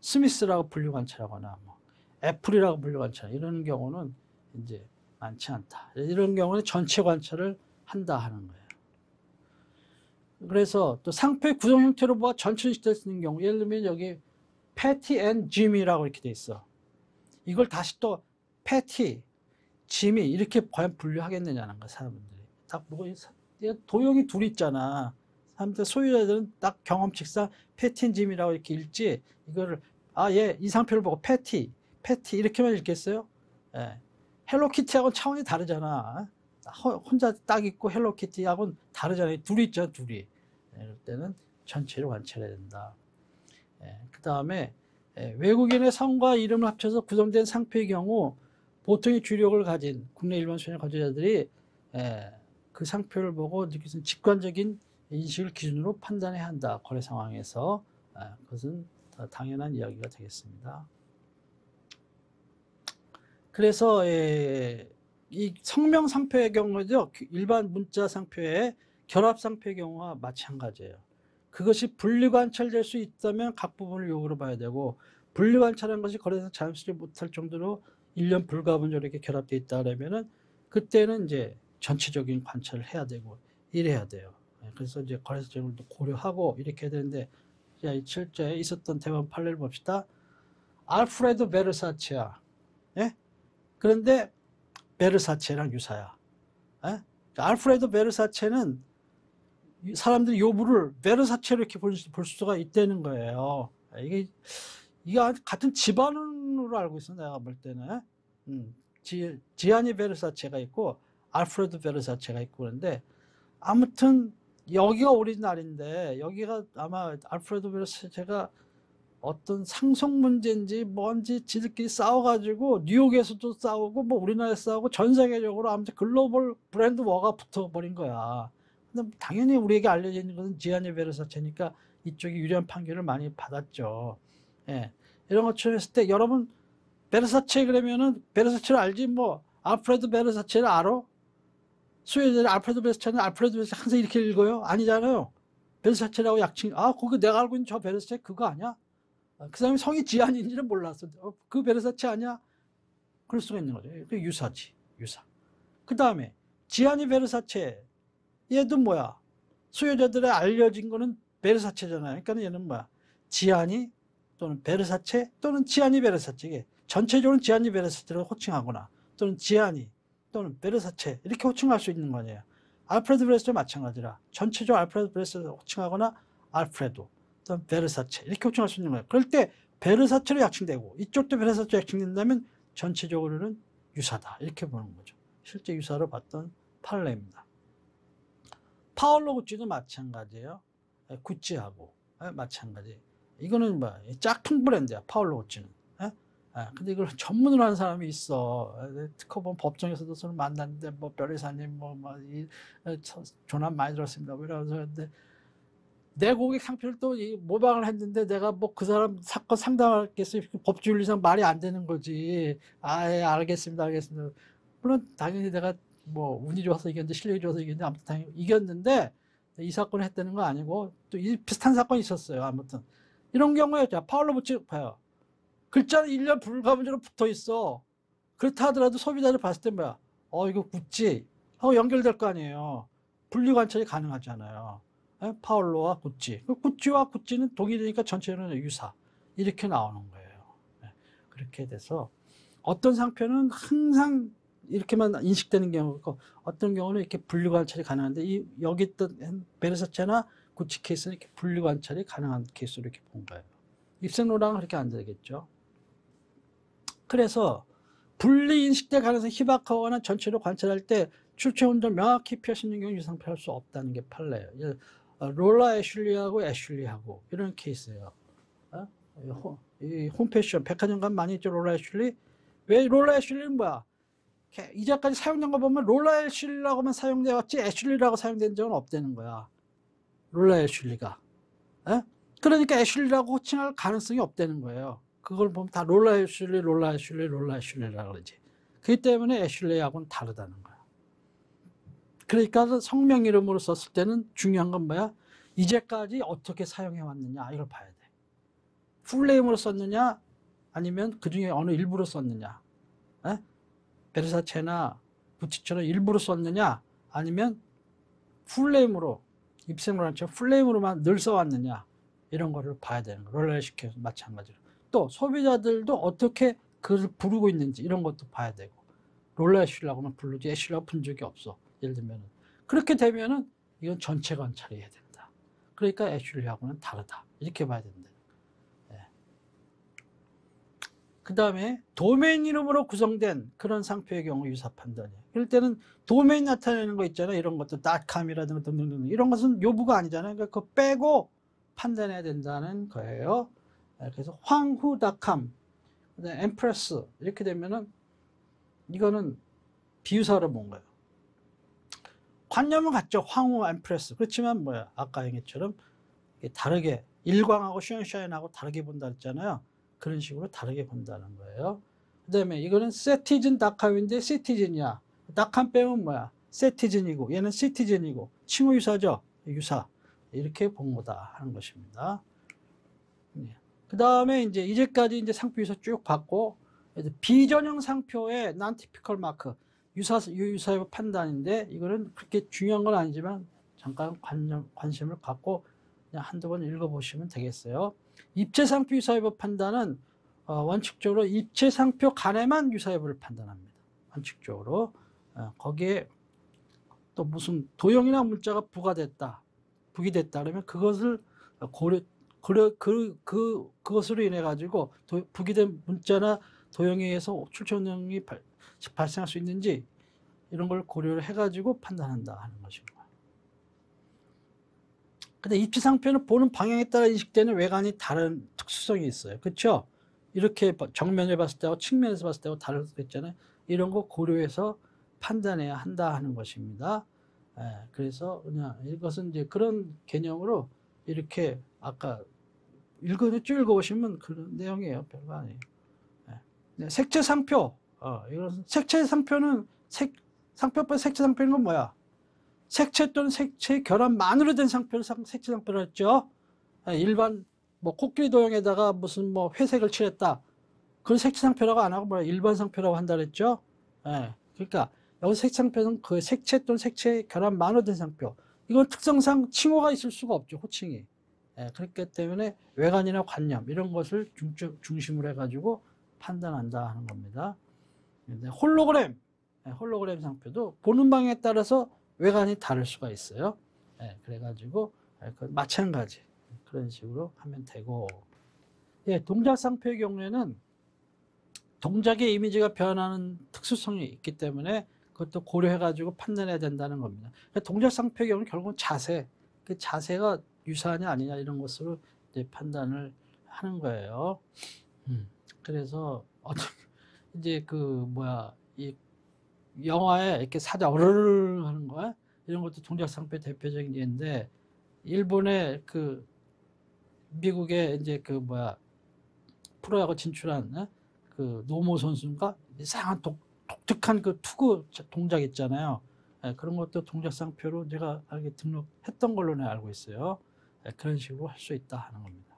스미스라고 분류 관찰하거나 뭐 애플이라고 분류 관찰 이런 경우는 이제 많지 않다. 이런 경우는 전체 관찰을 한다 하는 거예요. 그래서 또 상표의 구성 형태로 보아 전체 인식될 수 있는 경우, 예를 들면 여기 패티 앤 지미라고 이렇게 돼 있어. 이걸 다시 또 패티, 지미 이렇게 과연 분류하겠느냐는 거야, 사람들이. 딱 보고 도형이 둘 있잖아. 사람들 소유자들은 딱 경험칙상 패티 앤 지미라고 이렇게 읽지, 이거를 얘 이 상표를 보고 패티 이렇게만 읽겠어요? 예. 헬로키티하고는 차원이 다르잖아. 혼자 딱 있고 헬로키티하고는 다르잖아요. 둘이 있죠, 둘이. 이럴 때는 전체를 관찰해야 된다. 그 다음에 외국인의 성과 이름을 합쳐서 구성된 상표의 경우 보통의 주력을 가진 국내 일반 소유자 거주자들이 그 상표를 보고 느끼는 직관적인 인식을 기준으로 판단해야 한다. 거래 상황에서. 그것은 당연한 이야기가 되겠습니다. 그래서 이 성명 상표의 경우죠. 일반 문자 상표의 결합 상표의 경우와 마찬가지예요. 그것이 분리 관찰될 수 있다면 각 부분을 요구로 봐야 되고, 분리 관찰한 것이 거래에서 자연스럽지 못할 정도로 1년 불가분적으로 이렇게 결합되어 있다 그러면은 그때는 이제 전체적인 관찰을 해야 되고 이래야 돼요. 그래서 이제 거래소 제공도 고려하고 이렇게 해야 되는데, 실제 있었던 대법원 판례를 봅시다. 알프레도 베르사체야. 예? 그런데 베르사체랑 유사야. 알프레도 베르사체는 사람들이 요부를 베르사체로 이렇게 볼 수가 있다는 거예요. 이게 같은 집안으로 알고 있어, 내가 볼 때는. 지아니 베르사체가 있고 알프레도 베르사체가 있고, 그런데 아무튼 여기가 오리지널인데, 여기가 아마 알프레도 베르사체가 어떤 상속 문제인지 뭔지 지들끼리 싸워가지고 뉴욕에서도 싸우고 뭐 우리나라에서 싸우고 전 세계적으로 아무튼 글로벌 브랜드 워가 붙어버린 거야. 근데 당연히 우리에게 알려져 있는 것은 지아니 베르사체니까 이쪽이 유리한 판결을 많이 받았죠. 이런 것처럼 했을 때 여러분 베르사체 그러면은 베르사체를 알지, 뭐 알프레도 베르사체를 알아? 소유자들이 알프레도 베르사체는 알프레도 베르사체 항상 이렇게 읽어요? 아니잖아요. 베르사체라고 약칭, 거기 내가 알고 있는 저 베르사체 그거 아니야? 그 사람이 성이 지안인지는 몰랐어. 그 베르사체 아니야? 그럴 수가 있는 거죠. 그 유사지, 유사. 그 다음에 지아니 베르사체, 얘도 뭐야? 소유자들의 알려진 거는 베르사체잖아요. 그러니까 얘는 뭐야? 지아니 또는 베르사체 또는 지아니 베르사체. 이게 전체적으로 지아니 베르사체로 호칭하거나 또는 지아니 또는 베르사체 이렇게 호칭할 수 있는 거예요. 알프레도 베르사체 마찬가지라 전체적으로 알프레도 베르사체를 호칭하거나 알프레도 또는 베르사체 이렇게 호칭할 수 있는 거예요. 그럴 때 베르사체로 약칭되고 이쪽도 베르사체로 약칭된다면 전체적으로는 유사다 이렇게 보는 거죠. 실제 유사로 봤던 판례입니다. 파올로 구찌도 마찬가지예요. 구찌하고 마찬가지. 이거는 뭐 짝퉁 브랜드야, 파올로 구찌는. 근데 이걸 전문으로 하는 사람이 있어. 특허 보면 법정에서도 서로 만났는데 뭐 변호사님 조난 많이 들었습니다. 이러면서 했는데 내 고객 상표를 또 모방을 했는데 내가 뭐 그 사람 사건 상담하겠어요? 법률상 말이 안 되는 거지. 알겠습니다. 물론 당연히 내가 뭐 운이 좋아서 이겼는데 실력이 좋아서 이겼는데 아무튼 당연히 이겼는데 이 사건을 했다는 거 아니고 또 비슷한 사건이 있었어요. 아무튼 이런 경우에 파울로 붙이 봐요. 글자는 1년 불가분적으로 붙어 있어. 그렇다 하더라도 소비자를 봤을 때 뭐야? 이거 구찌 하고 연결될 거 아니에요. 분리 관찰이 가능하잖아요. 파울로와 구찌. 구찌와 구찌는 동일이니까 전체는 유사. 이렇게 나오는 거예요. 그렇게 돼서 어떤 상표는 항상 이렇게만 인식되는 경우가 있고 어떤 경우는 이렇게 분리 관찰이 가능한데 여기 있던 베르사체나 구찌 케이스는 이렇게 분리 관찰이 가능한 케이스로 이렇게 본 거예요. 입생로랑은 그렇게 안 되겠죠. 그래서 분리 인식될 가능성이 희박하거나 전체로 관찰할 때 출처 혼돈을 명확히 표시하는 경우 유상표할 수 없다는 게 판례예요. 롤라 애슐리하고 애슐리하고 이런 케이스예요. 이 홈패션 백화점 가면 많이 있죠, 롤라 애슐리. 왜 롤라 애슐리는 뭐야? 이제까지 사용된 거 보면 롤라 애슐리라고만 사용되어 왔지 애슐리라고 사용된 적은 없다는 거야. 롤라 애슐리가. 그러니까 애슐리라고 호칭할 가능성이 없다는 거예요. 그걸 보면 다 롤라 애슐리라고 그러지. 그렇기 때문에 애슐리하고는 다르다는 거야. 그러니까 성명 이름으로 썼을 때는 중요한 건 뭐야? 이제까지 어떻게 사용해 왔느냐 이걸 봐야 돼. 풀네임으로 썼느냐 아니면 그중에 어느 일부로 썼느냐. 베르사체나 구찌처럼 일부러 썼느냐 아니면 풀네임으로 입생로란처럼 풀네임으로만 늘 써왔느냐 이런 거를 봐야 되는 거예요. 롤레시켜서 마찬가지로. 또 소비자들도 어떻게 그를 부르고 있는지 이런 것도 봐야 되고 롤러 애슐리라고만 부르지 애슐리라고 본 적이 없어. 예를 들면 그렇게 되면은 이건 전체 관찰해야 된다. 그러니까 애슐리하고는 다르다. 이렇게 봐야 된다. 네. 그 다음에 도메인 이름으로 구성된 그런 상표의 경우 유사 판단이에요. 그럴 때는 도메인 나타내는 거 있잖아요. 이런 것도 .com이라든가 등등등 이런 것은 요부가 아니잖아요. 그러니까 그거 빼고 판단해야 된다는 거예요. 그래서 황후.com, 엠프레스 이렇게 되면은 이거는 비유사로 본 거예요. 관념은 같죠. 황후, 엠프레스. 그렇지만 뭐야 아까 얘기처럼 다르게 일광하고 슈엔샤인하고 다르게 본다 했잖아요. 그런 식으로 다르게 본다는 거예요. 그 다음에 이거는 세티즌.com인데 시티즌이야. .com 빼면 뭐야 세티즌이고 얘는 시티즌이고 칭호 유사죠. 유사. 이렇게 본 거다 하는 것입니다. 그 다음에 이제까지 상표 유사 쭉 봤고, 비전형 상표의 non-typical mark, 유사의 판단인데, 이거는 그렇게 중요한 건 아니지만, 잠깐 관심을 갖고, 그냥 한두 번 읽어보시면 되겠어요. 입체상표 유사여부 판단은, 원칙적으로 입체상표 간에만 유사여부를 판단합니다. 원칙적으로. 거기에 또 무슨 도형이나 문자가 부과됐다. 북이 됐다 그러면 그것을 그것으로 인해 가지고 북이 된 문자나 도형에 의해서 출처형이 발생할 수 있는지 이런 걸 고려를 해 가지고 판단한다 하는 것입니다. 근데 입체상표는 보는 방향에 따라 인식되는 외관이 다른 특수성이 있어요. 그렇죠? 이렇게 정면에 봤을 때하고 측면에서 봤을 때하고 다를 수 있잖아요. 이런 거 고려해서 판단해야 한다 하는 것입니다. 그래서 그냥 이것은 그런 개념으로 이렇게 아까 쭉 읽어보시면 그런 내용이에요. 별거 아니에요. 색채 상표. 이것은 색채 상표는 상표법 색채 상표는 건 뭐야? 색채 또는 색채 결합만으로 된 상표를 색채 상표로 했죠. 일반 코끼리 도형에다가 무슨 회색을 칠했다. 그건 색채 상표라고 안 하고 일반 상표라고 한다 그랬죠. 그러니까 여기 색채 상표는 그 색채 또는 색채 결합만으로 된 상표. 이건 특성상 칭호가 있을 수가 없죠. 호칭이. 그렇기 때문에 외관이나 관념 이런 것을 중심으로 해가지고 판단한다 하는 겁니다. 홀로그램, 홀로그램 상표도 보는 방향에 따라서 외관이 다를 수가 있어요. 그래가지고 마찬가지 그런 식으로 하면 되고, 동작 상표의 경우에는 동작의 이미지가 변하는 특수성이 있기 때문에 그것도 고려해가지고 판단해야 된다는 겁니다. 동작 상표의 경우는 결국은 자세, 그 자세가 유사하냐 아니냐 이런 것으로 판단을 하는 거예요. 그래서 이 영화에 이렇게 사자 어르르 하는 거야 이런 것도 동작 상표의 대표적인 예인데, 일본의 미국의 프로야구 진출한 그 노모 선수인가 이상한 독특한 그 투구 동작 있잖아요. 그런 것도 동작 상표로 제가 등록했던 걸로 내가 알고 있어요. 그런 식으로 할 수 있다 하는 겁니다.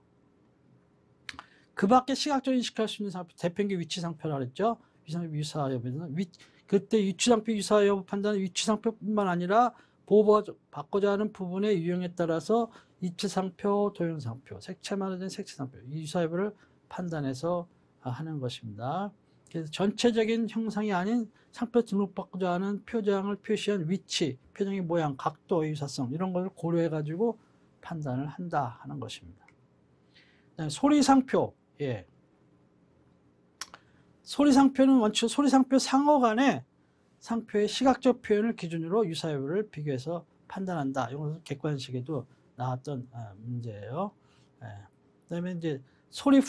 그 밖에 시각적으로 인식할 수 있는 상표, 대표적인 게 위치 상표라 그랬죠. 유사 여부는 그때 위치 상표 유사 여부 판단은 위치 상표뿐만 아니라 바꾸자 하는 부분의 유형에 따라서 입체 상표, 도형 상표, 색채만으로 된 색채 상표, 유사 여부를 판단해서 하는 것입니다. 그래서 전체적인 형상이 아닌 상표 등록받고자 하는 표장을 표시한 위치, 표정의 모양, 각도, 유사성 이런 것을 고려해 가지고 판단을 한다 하는 것입니다. 소리 상표, 소리 상표는 원칙 소리 상표 상호 간의 상표의 시각적 표현을 기준으로 유사 여부를 비교해서 판단한다. 이것은 객관식에도 나왔던 문제예요. 그다음에 소리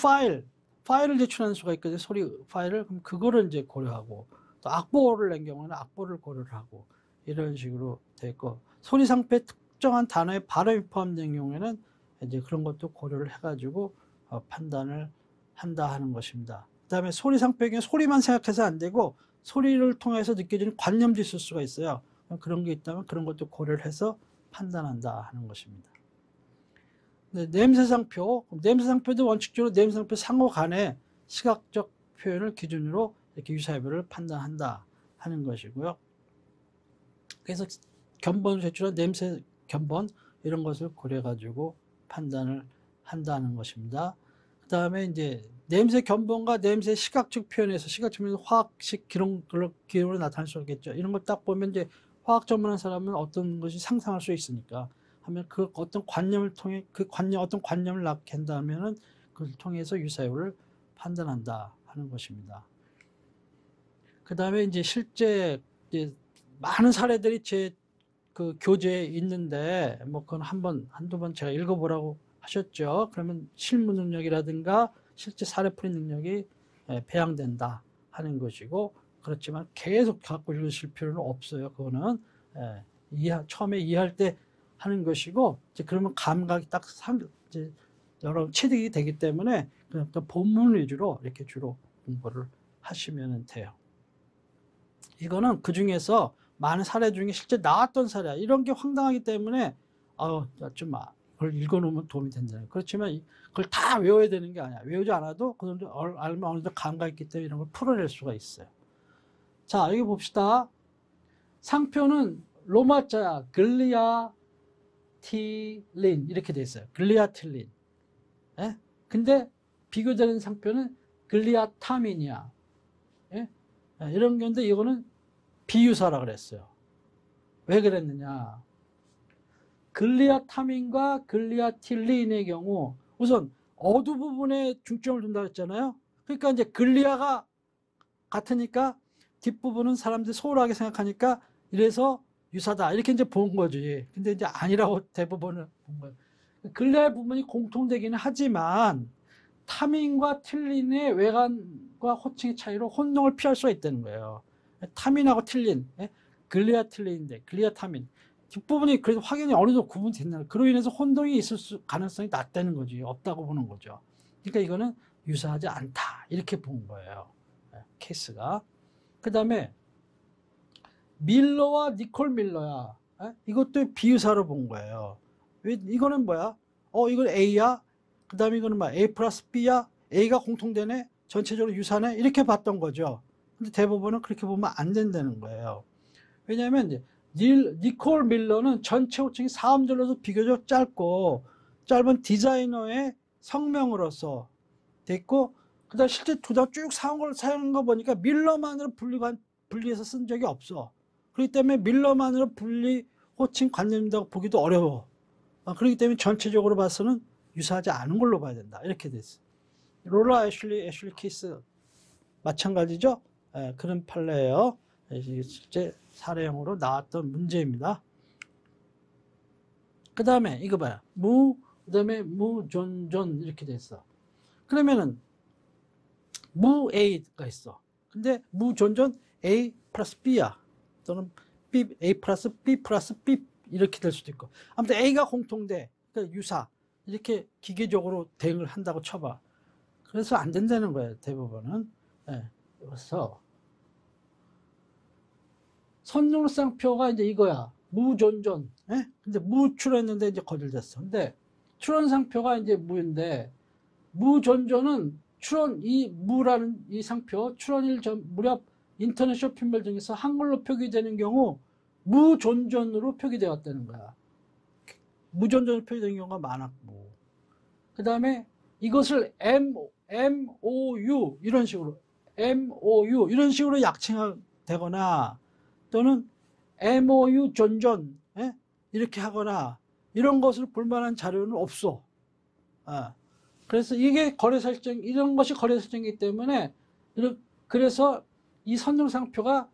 파일을 제출하는 수가 있거든요. 소리 파일을 그럼 그거를 고려하고, 또 악보를 낸 경우는 악보를 고려를 하고 이런 식으로 돼 있고, 소리 상표에 특정한 단어의 발음이 포함된 경우에는 그런 것도 고려를 해가지고 판단을 한다 하는 것입니다. 그다음에 소리 상표의 경우 소리만 생각해서 안 되고 소리를 통해서 느껴지는 관념도 있을 수가 있어요. 그런 게 있다면 그런 것도 고려를 해서 판단한다 하는 것입니다. 냄새 상표, 냄새 상표도 원칙적으로 냄새 상표 상호 간의 시각적 표현을 기준으로 이렇게 유사 여부를 판단한다 하는 것이고요. 그래서 견본을 제출한 냄새 견본 이런 것을 고려해 가지고 판단을 한다는 것입니다. 그 다음에 이제 냄새 견본과 냄새 시각적 표현에서 시각적 표현에서 화학식 기록으로 나타날 수 있겠죠. 이런 걸 딱 보면 이제 화학 전문한 사람은 어떤 것이 상상할 수 있으니까 하면 그 어떤 관념을 통해 그 관념 어떤 관념을 낳게 한다면은 그걸 통해서 유사율을 판단한다 하는 것입니다. 그 다음에 이제 실제 이제 많은 사례들이 제 그 교재에 있는데 뭐 그건 한두 번 제가 읽어보라고 하셨죠. 그러면 실무 능력이라든가 실제 사례풀이 능력이 배양된다 하는 것이고, 그렇지만 계속 갖고 읽으실 필요는 없어요. 그거는 처음에 이해할 때 하는 것이고, 이제 그러면 감각이 딱 이제 여러 체득이 되기 때문에 그냥 또 본문 위주로 이렇게 주로 공부를 하시면 돼요. 이거는 그 중에서 많은 사례 중에 실제 나왔던 사례야. 이런 게 황당하기 때문에 좀 그걸 읽어놓으면 도움이 된다. 그렇지만 그걸 다 외워야 되는 게 아니야. 외우지 않아도 그 정도 알면 어느 정도 감각이 있기 때문에 이런 걸 풀어낼 수가 있어요. 자, 여기 봅시다. 상표는 로마자야. 글리아틸린 이렇게 돼 있어요. 글리아틸린. 예? 근데 비교되는 상표는 글리아타민이야. 예? 이런 건데 이거는 비유사라 그랬어요. 왜 그랬느냐? 글리아타민과 글리아틸린의 경우 우선 어두 부분에 중점을 둔다 그랬잖아요. 그러니까 이제 글리아가 같으니까 뒷부분은 사람들이 소홀하게 생각하니까 이래서 유사다 이렇게 이제 본 거지. 근데 이제 아니라고 대부분은 본 거예요. 글리아의 부분이 공통되기는 하지만 타민과 틸린의 외관과 호칭의 차이로 혼동을 피할 수가 있다는 거예요. 타민하고 틸린, 글리아틸린인데 글리아타민 뒷부분이 그래도 확연히 어느 정도 구분된다. 그로 인해서 혼동이 있을 가능성이 낮다는 거지. 없다고 보는 거죠. 그러니까 이거는 유사하지 않다 이렇게 본 거예요. 케이스가. 그 다음에 밀러와 니콜 밀러야. 이것도 비유사로 본 거예요. 이거는 뭐야? 이건 A야. 그 다음에 이거는 뭐 A 플러스 B야. A가 공통되네. 전체적으로 유사네. 이렇게 봤던 거죠. 근데 대부분은 그렇게 보면 안 된다는 거예요. 왜냐하면 이제 니콜 밀러는 전체 호칭이 4음절로서 비교적 짧은 디자이너의 성명으로서 됐고, 그 다음 실제 두 장 쭉 사용한 거 보니까 밀러만으로 분리해서 쓴 적이 없어. 그렇기 때문에 밀러만으로 호칭 관념이라고 보기도 어려워. 그렇기 때문에 전체적으로 봐서는 유사하지 않은 걸로 봐야 된다. 이렇게 됐어. 로라 애슐리 케이스 마찬가지죠. 그런 판례예요. 실제 사례형으로 나왔던 문제입니다. 그 다음에 이거 봐요. 그 다음에 무존존 이렇게 됐어. 그러면은 A가 있어. 근데 무존존 A 플러스 B야. 또는 A 플러스 B 플러스 B 이렇게 될 수도 있고. 아무튼 A가 공통돼. 그러니까 유사. 이렇게 기계적으로 대응을 한다고 쳐봐. 그래서 안 된다는 거예요. 대부분은. 그래서 선정쌍표가 이제 이거야. 무존존. 근데 무출했는데 이제 거절됐어. 근데 출원상표가 이제 무인데, 무존존은 이 무라는 이 상표, 출원일 전 무렵 인터넷 쇼핑몰 등에서 한글로 표기되는 경우 무존존으로 표기되었다는 거야. 무존존으로 표기되는 경우가 많았고. 그 다음에 이것을 MOU 이런 식으로 약칭되거나 또는 MOU 존존 이렇게 하거나 이런 것을 볼 만한 자료는 없어. 그래서 이게 거래 설정, 이런 것이 거래 설정이기 때문에 그래서 이 선정상표가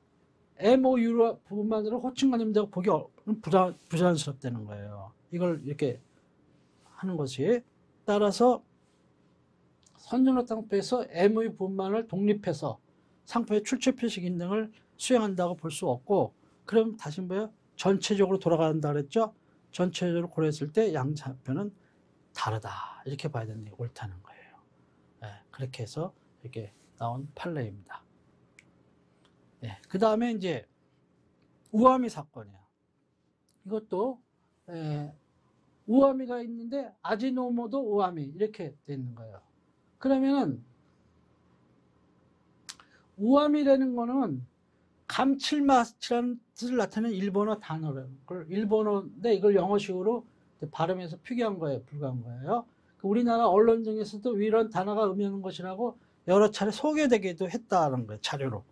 MOU 부분만으로 호칭관념이라고 보기 부자연스럽다는 거예요. 이걸 이렇게 하는 것이. 따라서 선정상표에서 MOU 부분만을 독립해서 상표의 출처 표시 기능을 수행한다고 볼 수 없고, 그럼 다시 뭐예요? 전체적으로 돌아간다 그랬죠? 전체적으로 고려했을 때 양상표는 다르다 이렇게 봐야 되는 게 옳다는 거예요. 그렇게 해서 이렇게 나온 판례입니다. 그 다음에 이제 우아미 사건이야. 이것도 우아미가 있는데 아지노모도 우아미 이렇게 돼 있는 거예요. 그러면은 우아미라는 거는 감칠맛이라는 뜻을 나타내는 일본어 단어래요. 그걸 일본어인데 이걸 영어식으로 발음해서 표기한 거예요. 불과한 거예요. 우리나라 언론 중에서도 이런 단어가 의미하는 것이라고 여러 차례 소개되기도 했다는 거예요. 자료로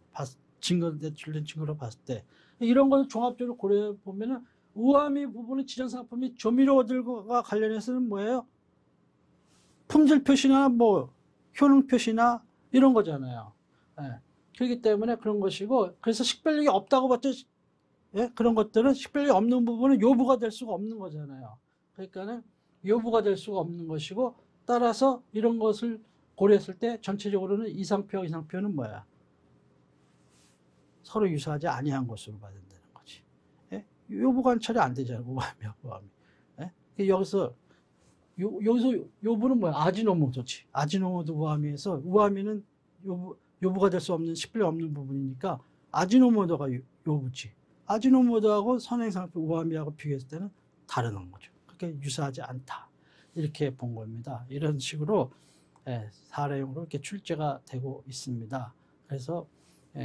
증거 제출된 증거로 봤을 때 이런 거는 종합적으로 고려해 보면은 우아미 부분의 지정상품이 조미료들과 관련해서는 뭐예요? 품질 표시나 뭐 효능 표시나 이런 거잖아요. 예. 그렇기 때문에 그런 것이고, 그래서 식별력이 없다고 봤자, 예? 그런 것들은 식별력이 없는 부분은 요부가 될 수가 없는 거잖아요. 그러니까는 요부가 될 수가 없는 것이고, 따라서 이런 것을 고려했을 때 전체적으로는 이상표는 뭐야? 서로 유사하지 아니한 것으로 봐야 된다는 거지. 예? 요부 관찰이 안 되잖아요. 우함이. 예? 여기서 요부는 뭐야? 아지노모토지. 아지노모토 우아미에서 우아미는 요부가 될 수 없는 식별력 없는 부분이니까 아지노모토가 요부지. 아지노모토하고 선행상표 우아미하고 비교했을 때는 다른 거죠. 그렇게 유사하지 않다. 이렇게 본 겁니다. 이런 식으로 사례용으로 이렇게 출제가 되고 있습니다. 그래서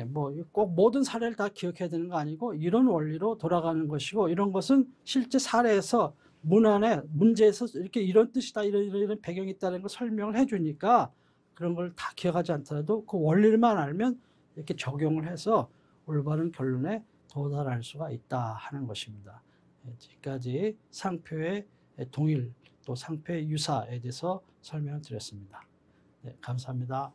뭐 꼭 모든 사례를 다 기억해야 되는 거 아니고 이런 원리로 돌아가는 것이고, 이런 것은 실제 사례에서 문안에 문제에서 이렇게 이런 뜻이다, 이런 배경이 있다는 걸 설명을 해주니까 그런 걸 다 기억하지 않더라도 그 원리만 알면 이렇게 적용을 해서 올바른 결론에 도달할 수가 있다 하는 것입니다. 지금까지 상표의 동일 또 상표의 유사에 대해서 설명을 드렸습니다. 네, 감사합니다.